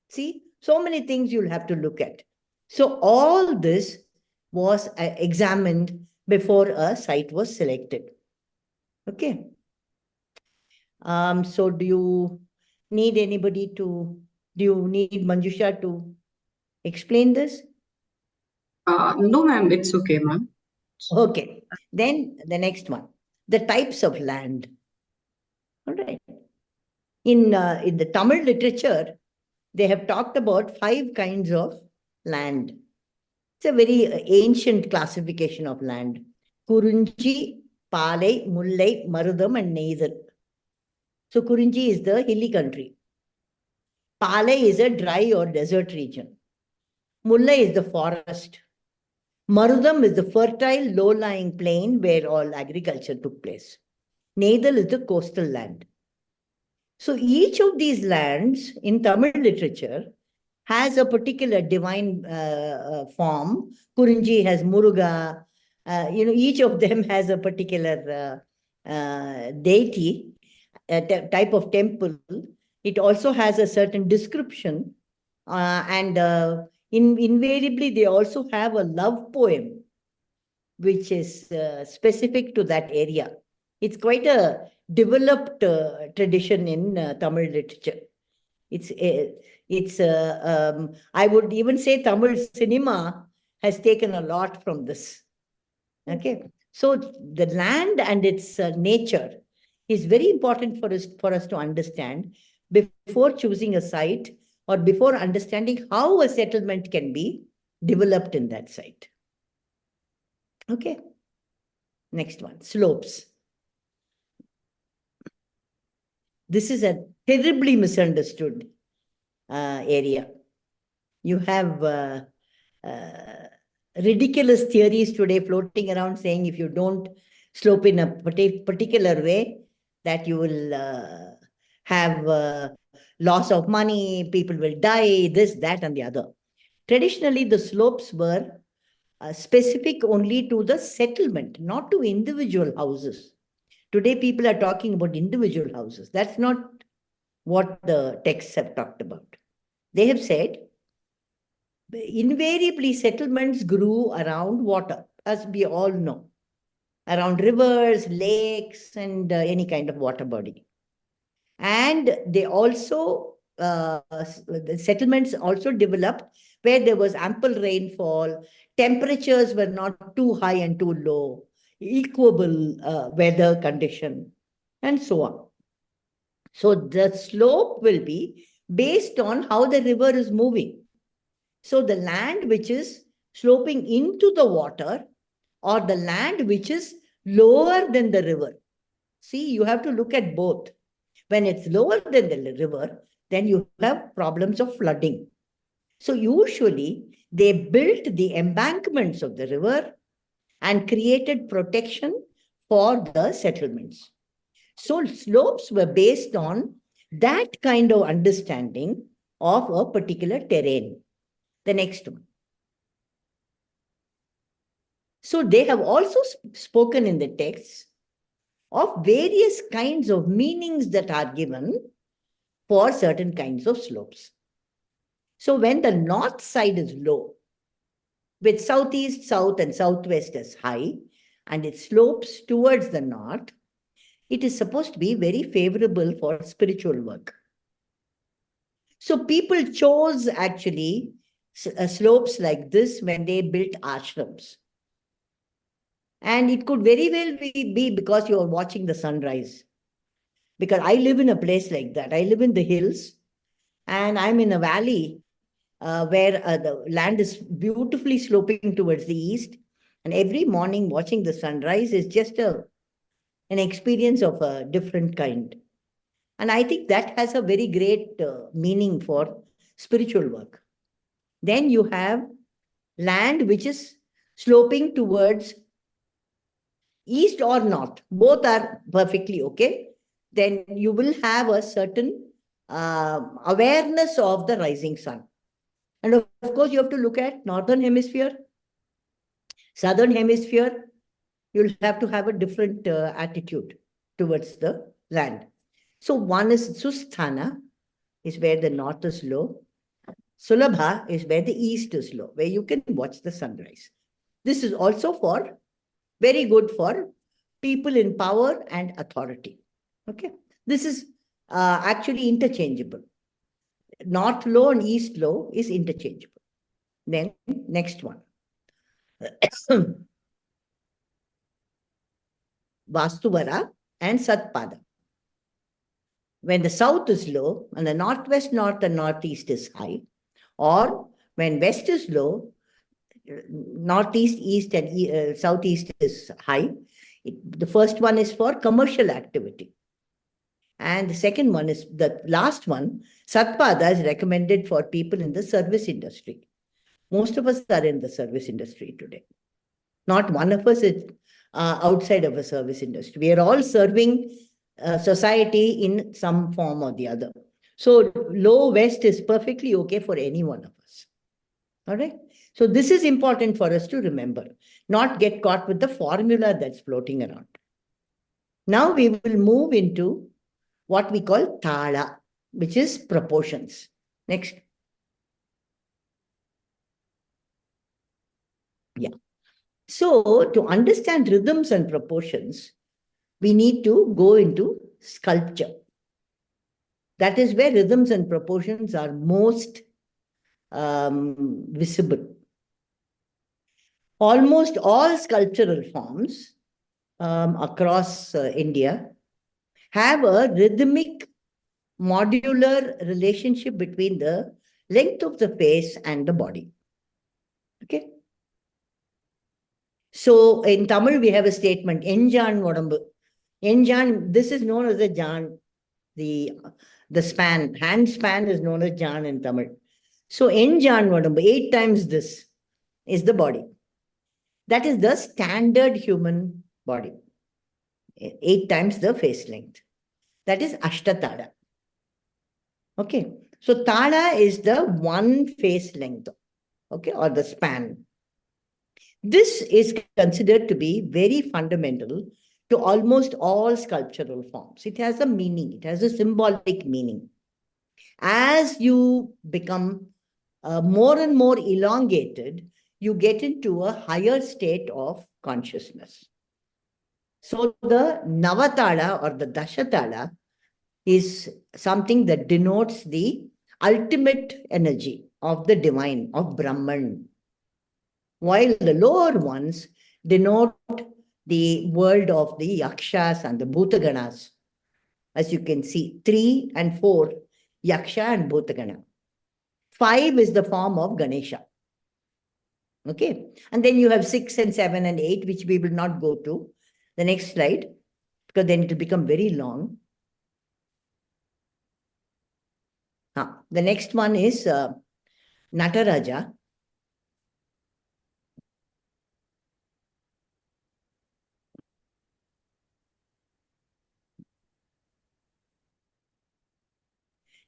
See, so many things you'll have to look at. So all this was examined before a site was selected. Okay. So do you need Manjusha to explain this? No, ma'am, it's okay, ma'am. Okay. Then the next one, the types of land. All right. In the Tamil literature, they have talked about 5 kinds of land. It's a very ancient classification of land. Kurunchi, Palai, Mullai, Marudam, and Neithal. So Kurunchi is the hilly country. Palai is a dry or desert region. Mullai is the forest. Marudam is the fertile low-lying plain where all agriculture took place. Neithal is the coastal land. So each of these lands in Tamil literature has a particular divine form. Kurunji has Muruga. Each of them has a particular deity, type of temple. It also has a certain description. And invariably, they also have a love poem, which is specific to that area. It's quite a developed tradition in Tamil literature. I would even say Tamil cinema has taken a lot from this. Okay. So the land and its nature is very important for us to understand before choosing a site or before understanding how a settlement can be developed in that site. Okay. Next one, slopes. This is a terribly misunderstood area. You have ridiculous theories today floating around saying if you don't slope in a particular way, that you will have loss of money, people will die, this, that, and the other. Traditionally, the slopes were specific only to the settlement, not to individual houses. Today, people are talking about individual houses. That's not what the texts have talked about. They have said, invariably, settlements grew around water, as we all know, around rivers, lakes, and any kind of water body. And they also, the settlements also developed where there was ample rainfall, temperatures were not too high and too low, equable weather condition, and so on. So the slope will be based on how the river is moving. So the land which is sloping into the water or the land which is lower than the river. See, you have to look at both. When it's lower than the river, then you have problems of flooding. So usually they built the embankments of the river and created protection for the settlements. So slopes were based on that kind of understanding of a particular terrain. The next one. So they have also spoken in the texts of various kinds of meanings that are given for certain kinds of slopes. So when the north side is low, with southeast, south, and southwest as high, and it slopes towards the north, it is supposed to be very favorable for spiritual work. So people chose actually slopes like this when they built ashrams. And it could very well be because you are watching the sunrise. Because I live in a place like that. I live in the hills and I'm in a valley where the land is beautifully sloping towards the east. And every morning watching the sunrise is just an experience of a different kind. And I think that has a very great meaning for spiritual work. Then you have land which is sloping towards east or north. Both are perfectly okay. then you will have a certain awareness of the rising sun. And of course, you have to look at northern hemisphere, southern hemisphere. You'll have to have a different attitude towards the land. So one is Susthana, is where the north is low. Sulabha is where the east is low, where you can watch the sunrise. This is also for very good for people in power and authority. Okay, this is actually interchangeable. North low and east low is interchangeable. Then next one. Vastuvara and Satpada. When the south is low and the northwest, north and northeast is high, or when west is low, northeast, east and southeast is high. The first one is for commercial activity. And the second one is, the last one, Satpada, is recommended for people in the service industry. Most of us are in the service industry today. Not one of us is outside of a service industry. We are all serving society in some form or the other. So low west is perfectly okay for any one of us. All right. So this is important for us to remember, not get caught with the formula that's floating around. Now we will move into what we call thala, which is proportions. Next. Yeah. So to understand rhythms and proportions, we need to go into sculpture. That is where rhythms and proportions are most visible. Almost all sculptural forms across India have a rhythmic modular relationship between the length of the face and the body. Okay. So in Tamil, we have a statement, Enjan Vodambu. Enjan, this is known as a Jan, the span, hand span is known as Jan in Tamil. So Enjan Vodambu, 8 times this is the body. That is the standard human body. 8 times the face length. That is Ashtatala. Okay. So Tala is the one face length, okay, or the span. This is considered to be very fundamental to almost all sculptural forms. It has a meaning. It has a symbolic meaning. As you become more and more elongated, you get into a higher state of consciousness. So the Navatala or the Dashatala is something that denotes the ultimate energy of the divine, of Brahman. While the lower ones denote the world of the Yakshas and the Bhutaganas. As you can see, 3 and 4, Yaksha and Bhutagana. 5 is the form of Ganesha. Okay. And then you have 6 and 7 and 8, which we will not go to. The next slide, because then it will become very long. The next one is Nataraja.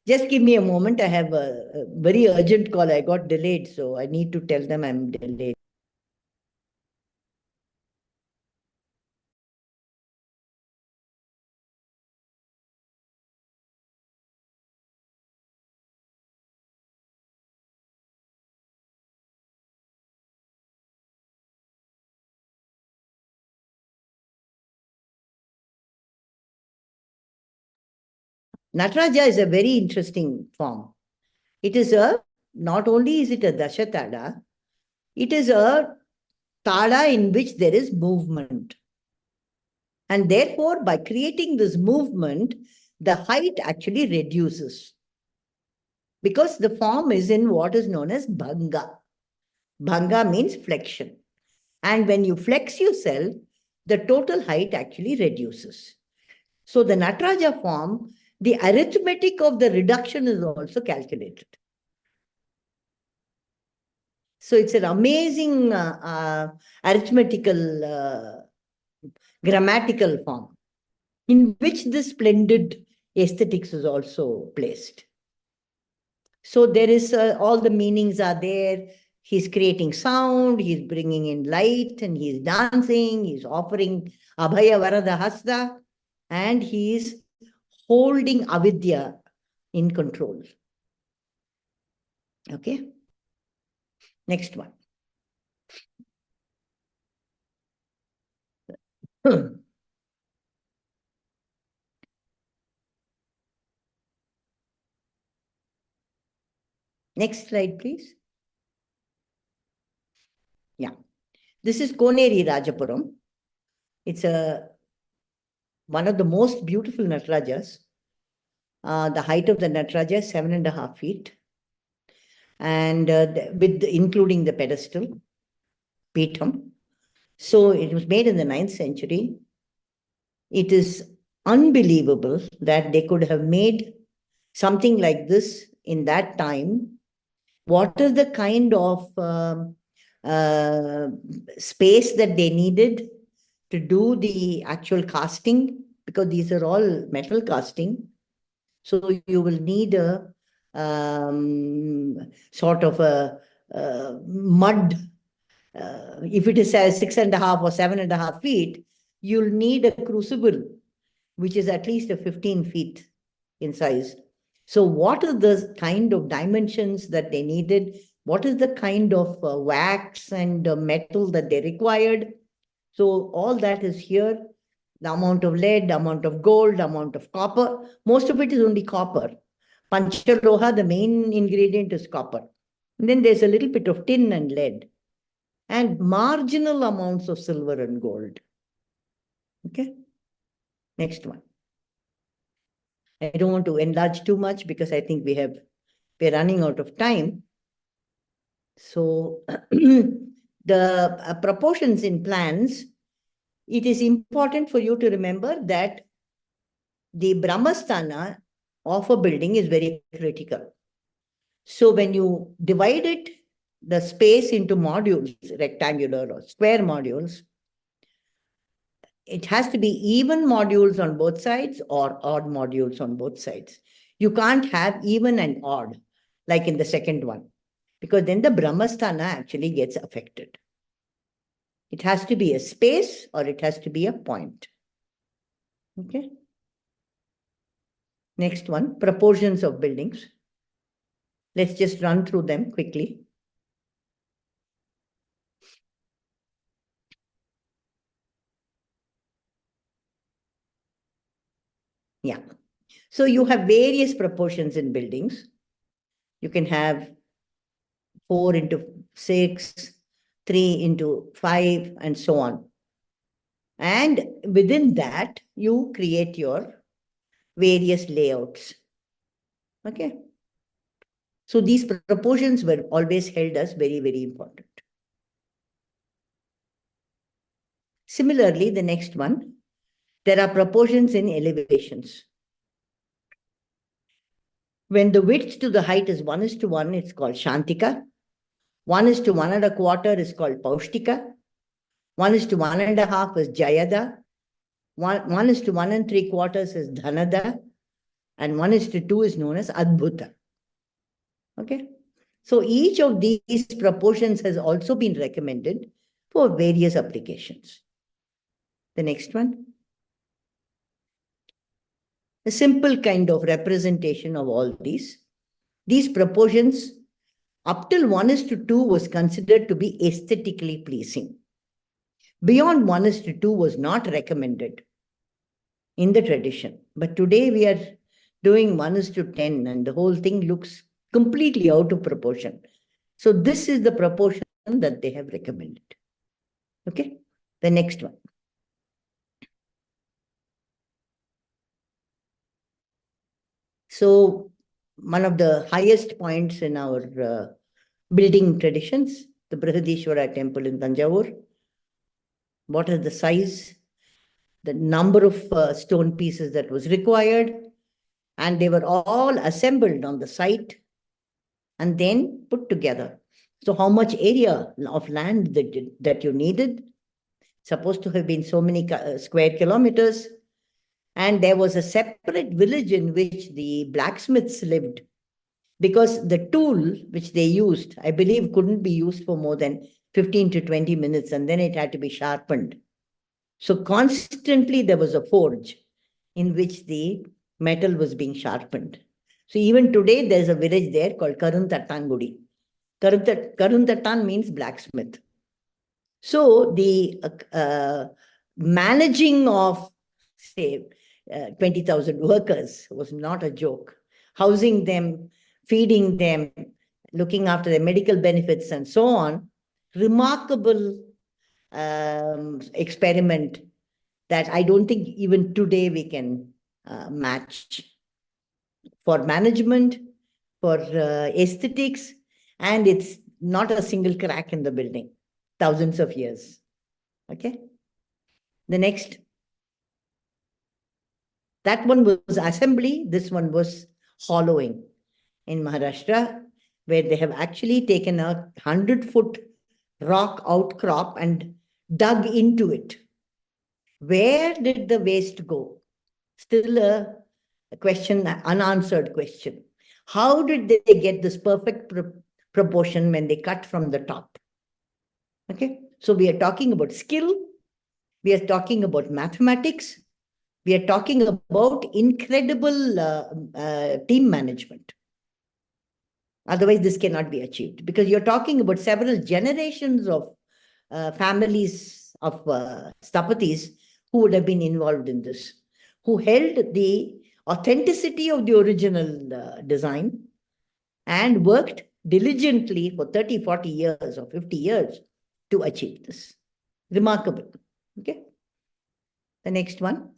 Just give me a moment. I have a very urgent call. I got delayed, so I need to tell them I'm delayed. Nataraja is a very interesting form. It is not only is it a Dashatala, it is a Tala in which there is movement. And therefore, by creating this movement, the height actually reduces. Because the form is in what is known as Bhanga. Bhanga means flexion. And when you flex yourself, the total height actually reduces. So the Nataraja form, the arithmetic of the reduction is also calculated. So it's an amazing arithmetical, grammatical form. in which this splendid aesthetics is also placed. So there is all the meanings are there. He's creating sound, he's bringing in light, and he's dancing, he's offering Abhaya Varada Hasta, and he's holding avidya in control. Okay. Next one. Next slide, please. Yeah. This is Koneri Rajapuram. It's one of the most beautiful Natarajas. The height of the Nataraja is 7.5 feet. And including the pedestal, Peetham. So it was made in the 9th century. It is unbelievable that they could have made something like this in that time. What is the kind of space that they needed to do the actual casting? Because these are all metal casting. So you will need a sort of a mud. If it is 6.5 or 7.5 feet, you'll need a crucible, which is at least a 15 feet in size. So what are the kind of dimensions that they needed? What is the kind of wax and metal that they required? So all that is here. The amount of lead, the amount of gold, the amount of copper. Most of it is only copper. Panchaloha, the main ingredient is copper. And then there's a little bit of tin and lead. And marginal amounts of silver and gold. Okay. Next one. I don't want to enlarge too much because I think we're running out of time. So the proportions in plans, it is important for you to remember that the Brahmasthana of a building is very critical. So when you divide it, the space into modules, rectangular or square modules, it has to be even modules on both sides or odd modules on both sides. You can't have even and odd, like in the second one, because then the Brahmasthana actually gets affected. It has to be a space or it has to be a point. Okay. Next one, proportions of buildings. Let's just run through them quickly. Yeah. So you have various proportions in buildings. You can have 4:6, 3:5, and so on. And within that, you create your various layouts. Okay. So these proportions were always held as very, very important. Similarly, the next one, there are proportions in elevations. When the width to the height is 1:1, it's called Shantika. 1:1.25 is called Paushtika. 1:1.5 is Jayada. 1:1.75 is Dhanada. And 1:2 is known as Adbhuta. Okay. So each of these proportions has also been recommended for various applications. The next one. A simple kind of representation of all these. These proportions up till 1:2 was considered to be aesthetically pleasing. Beyond 1:2 was not recommended in the tradition. But today we are doing 1:10 and the whole thing looks completely out of proportion. So this is the proportion that they have recommended. Okay, the next one. So one of the highest points in our building traditions, the Brihadishwara temple in Tanjavur. What is the size, the number of stone pieces that was required, and they were all assembled on the site and then put together. So how much area of land that you needed? Supposed to have been so many square kilometers. And there was a separate village in which the blacksmiths lived, because the tool which they used, I believe, couldn't be used for more than 15 to 20 minutes, and then it had to be sharpened. So constantly there was a forge in which the metal was being sharpened. So even today, there's a village there called Karuntattangudi. Karuntattan means blacksmith. So the managing of, say, 20,000 workers was not a joke. Housing them, feeding them, looking after their medical benefits and so on. Remarkable experiment that I don't think even today we can match, for management, for aesthetics, and it's not a single crack in the building, thousands of years. Okay. The next. That one was assembly. This one was hollowing in Maharashtra, where they have actually taken a 100-foot rock outcrop and dug into it. Where did the waste go? Still a question, unanswered question. How did they get this perfect proportion when they cut from the top? Okay, so we are talking about skill, we are talking about mathematics, we are talking about incredible team management. Otherwise, this cannot be achieved, because you're talking about several generations of families of Sthapatis who would have been involved in this, who held the authenticity of the original design and worked diligently for 30, 40 years or 50 years to achieve this. Remarkable. Okay. The next one.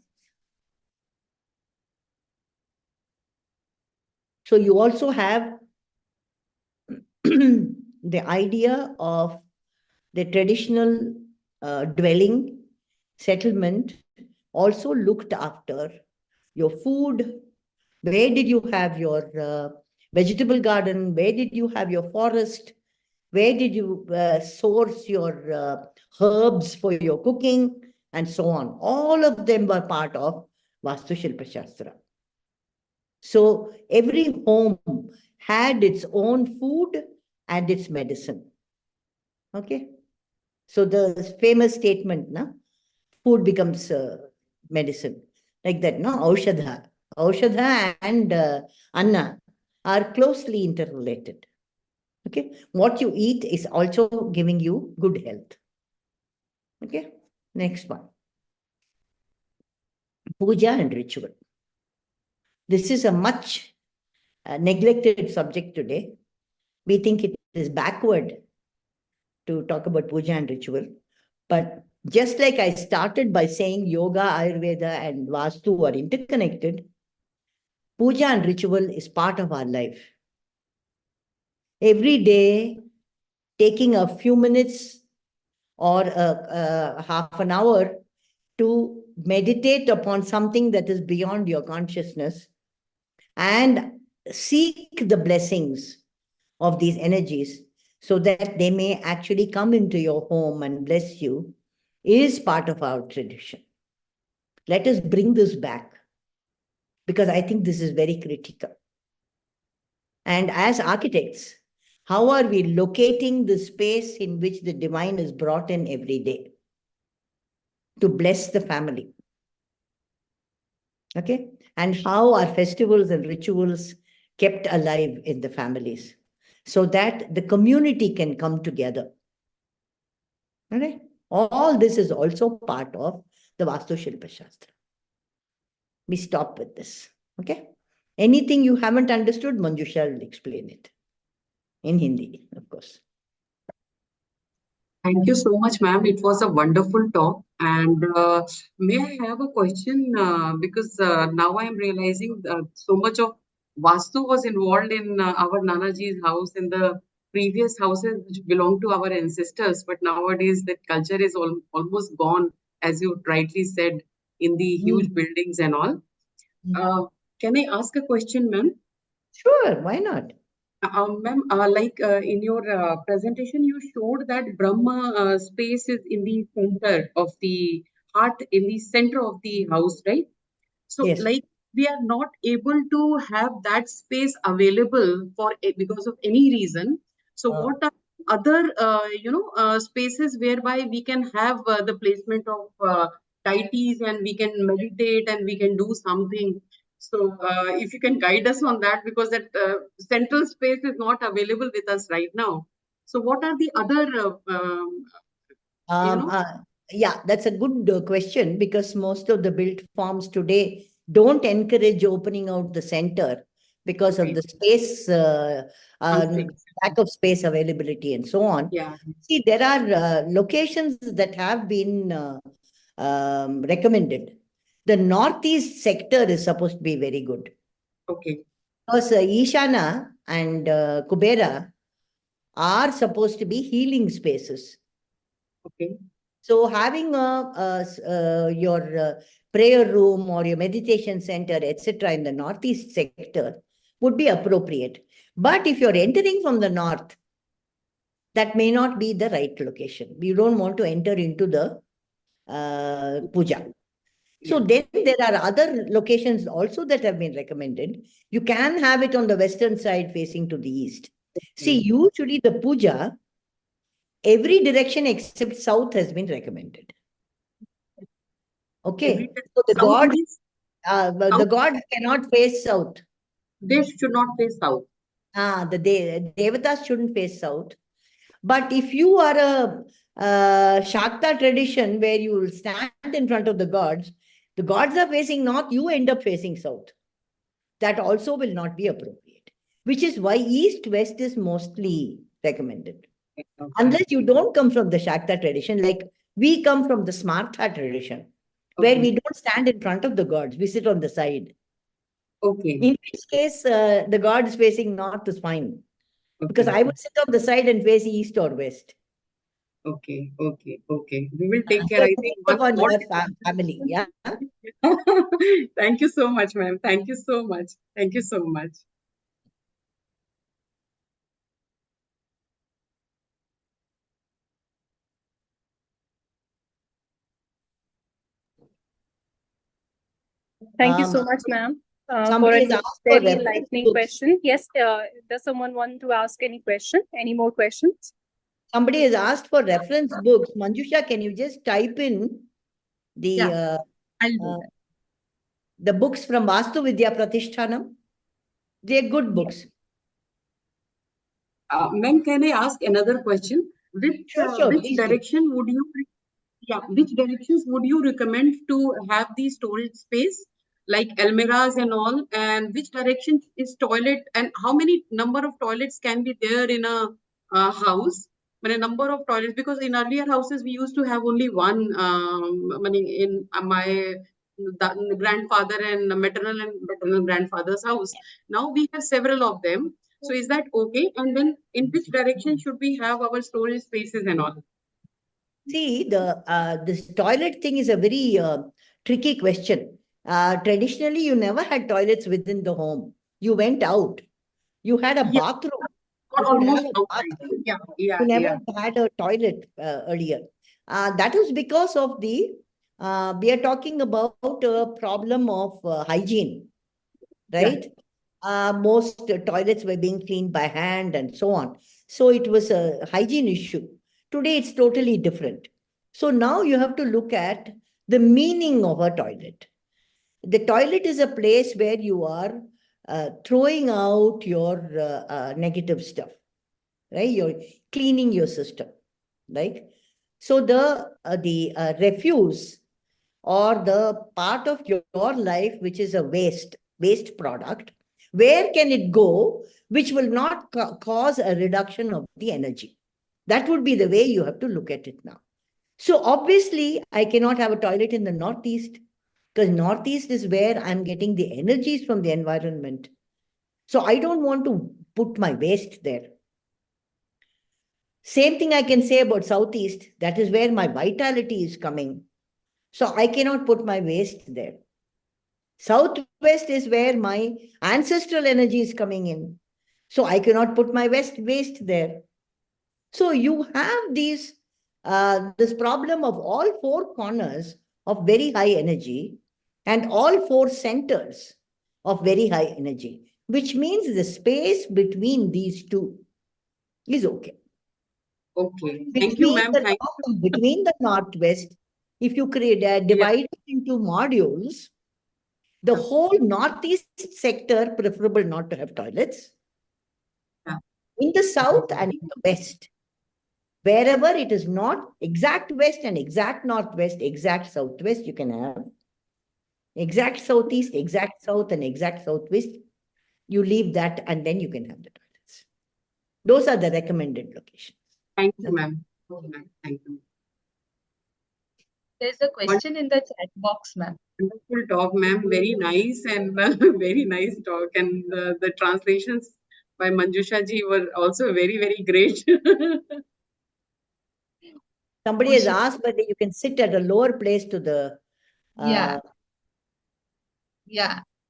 So you also have the idea of the traditional dwelling settlement also looked after your food. Where did you have your vegetable garden? Where did you have your forest? Where did you source your herbs for your cooking? And so on. All of them were part of Vastu Shilpa Shastra. So every home had its own food and its medicine. Okay. So the famous statement, no? Food becomes medicine. Like that, no? Aushadha. Aushadha and Anna are closely interrelated. Okay. What you eat is also giving you good health. Okay. Next one. Puja and ritual. This is a much neglected subject today. We think it is backward to talk about puja and ritual. But just like I started by saying yoga, Ayurveda, and Vastu are interconnected, puja and ritual is part of our life. Every day, taking a few minutes or half an hour to meditate upon something that is beyond your consciousness and seek the blessings of these energies so that they may actually come into your home and bless you is part of our tradition. Let us bring this back, because I think this is very critical. And as architects, how are we locating the space in which the divine is brought in every day to bless the family? Okay? And how are festivals and rituals kept alive in the families so that the community can come together? All right? All this is also part of the Vastu Shilpa Shastra. We stop with this. Okay? Anything you haven't understood, Manjusha will explain it. In Hindi, of course. Thank you so much, ma'am. It was a wonderful talk. And may I have a question? Because now I am realizing so much of Vastu was involved in our Nanaji's house, in the previous houses which belong to our ancestors. But nowadays, that culture is almost gone, as you rightly said, in the huge buildings and all. Can I ask a question, ma'am? Sure, why not? Ma'am, in your presentation, you showed that Brahma space is in the center of the heart, in the center of the house, right? So Yes. like we are not able to have that space available because of any reason. So what are other spaces whereby we can have the placement of deities and we can meditate and we can do something. So if you can guide us on that, because that central space is not available with us right now. So what are the other you Um, know uh, yeah, that's a good question, because most of the built farms today don't encourage opening out the center because of okay, the space, constraints? lack of space availability and so on. Yeah. See, there are locations that have been recommended. The northeast sector is supposed to be very good, Okay. because Ishana and Kubera are supposed to be healing spaces. Okay. So having your prayer room or your meditation center, etc., in the northeast sector would be appropriate. But if you're entering from the north, that may not be the right location. We don't want to enter into the puja. So Yeah. then there are other locations also that have been recommended. You can have it on the western side facing to the east. See, Okay. usually the puja, every direction except south has been recommended. Every Okay. time So south means the south, gods cannot face south. they should not face south. The devatas shouldn't face south. But if you are a Shakta tradition where you will stand in front of the gods are facing north, you end up facing south. That also will not be appropriate, which is why east-west is mostly recommended. Okay. Unless you don't come from the Shakta tradition, like we come from the Smartha tradition, where Okay. we don't stand in front of the gods, we sit on the side. Okay. In which case, the god is facing north is fine, because Okay. I would sit on the side and face east or west. Okay. Okay. Okay. We will take So care. I think depends one upon more. your family. Yeah. Thank you so much, ma'am. Thank you so much. Thank you so much. Thank you so Um, much, ma'am, for somebody a has asked for very reference enlightening books. question. Yes, does someone want to ask any question? Any more questions? Somebody has asked for reference books. Manjusha, can you just type in the Yeah, uh, I'll do uh, that. the books from Vastu Vidya Pratishtanam? They're good Yeah. books. Ma'am, can I ask another question? Sure, sure. Which Please do. direction would you, yeah, which directions would you recommend to have the storage space, like almirahs and all? And which direction is toilet, and how many number of toilets can be there in a house? When a number of toilets, because in earlier houses we used to have only one. In my grandfather and maternal grandfather's house. Now we have several of them. So is that okay? And then in which direction should we have our storage spaces and all? See, this toilet thing is a very tricky question. Traditionally, you never had toilets within the home. You went out. You had a Yeah, bathroom. or You could have almost a outside. bathroom. Yeah, yeah, You never yeah. had a toilet earlier. That was because of we are talking about a problem of hygiene, Yeah. right? Most toilets were being cleaned by hand and so on. So it was a hygiene issue. Today, it's totally different. So now you have to look at the meaning of a toilet. The toilet is a place where you are throwing out your negative stuff, right? You're cleaning your system, right? So the refuse or the part of your life which is a waste product, where can it go which will not cause a reduction of the energy? That would be the way you have to look at it now. So obviously I cannot have a toilet in the northeast, because northeast is where I'm getting the energies from the environment. So I don't want to put my waste there. Same thing I can say about southeast. That is where my vitality is coming. So I cannot put my waste there. Southwest is where my ancestral energy is coming in. So I cannot put my waste there. So you have this problem of all four corners of very high energy, and all four centers of very high energy, which means the space between these two is okay. Okay. Thank you, ma'am. Thank you. Between the northwest, if you divide it into modules, the whole northeast sector, preferable not to have toilets. Yeah. In the south and in the west, wherever it is not exact west and exact northwest, exact southwest, you can have exact southeast, exact south, and exact southwest. You leave that and then you can have the toilets. Those are the recommended locations. Thank you, ma'am. Oh, ma'am. Thank you. There's a question in the chat box, ma'am. Wonderful talk, ma'am. Very nice and very nice talk. And the translations by Manjusha ji were also very, very great. Somebody has asked whether you can sit at a lower place to the Yeah.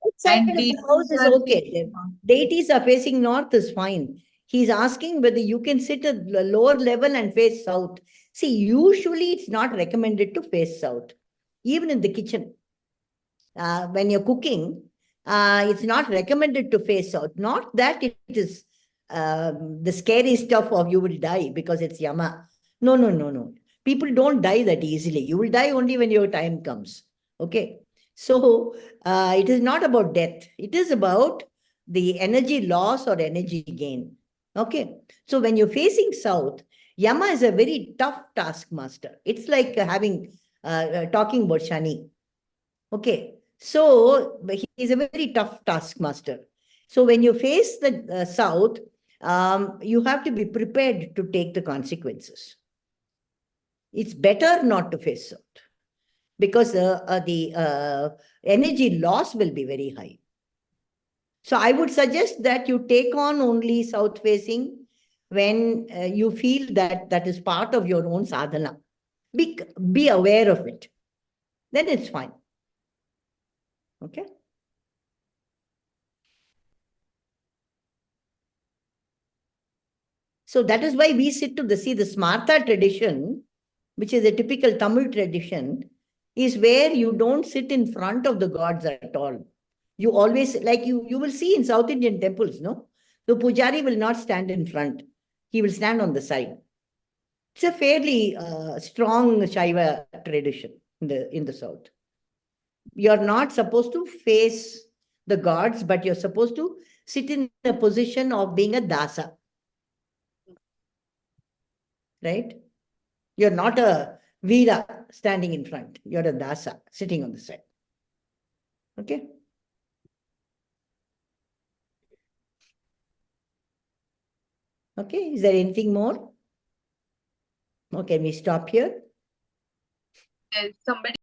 outside And of the deities house is are okay. facing north. Deities are facing north is fine. He's asking whether you can sit at the lower level and face south. See, usually it's not recommended to face south, even in the kitchen. When you're cooking, it's not recommended to face south. Not that it is the scary stuff of you will die because it's yama. No, no, no, no. People don't die that easily. You will die only when your time comes. Okay. So it is not about death. It is about the energy loss or energy gain. Okay. So when you're facing south, yama is a very tough taskmaster. It's like having talking about Shani. Okay. So he is a very tough taskmaster. So when you face the south, you have to be prepared to take the consequences. It's better not to face south because the energy loss will be very high. So I would suggest that you take on only south facing when you feel that that is part of your own sadhana. Be aware of it. Then it's fine. Okay. So that is why we sit to the Smartha tradition, which is a typical Tamil tradition, is where you don't sit in front of the gods at all. You always, like you will see in South Indian temples, no? The pujari will not stand in front. He will stand on the side. It's a fairly strong Shaiva tradition in the South. You're not supposed to face the gods, but you're supposed to sit in a position of being a dasa. Right? You're not a Veera standing in front. You're a dasa sitting on the side. Okay? Okay, is there anything more? Okay, we stop here. Somebody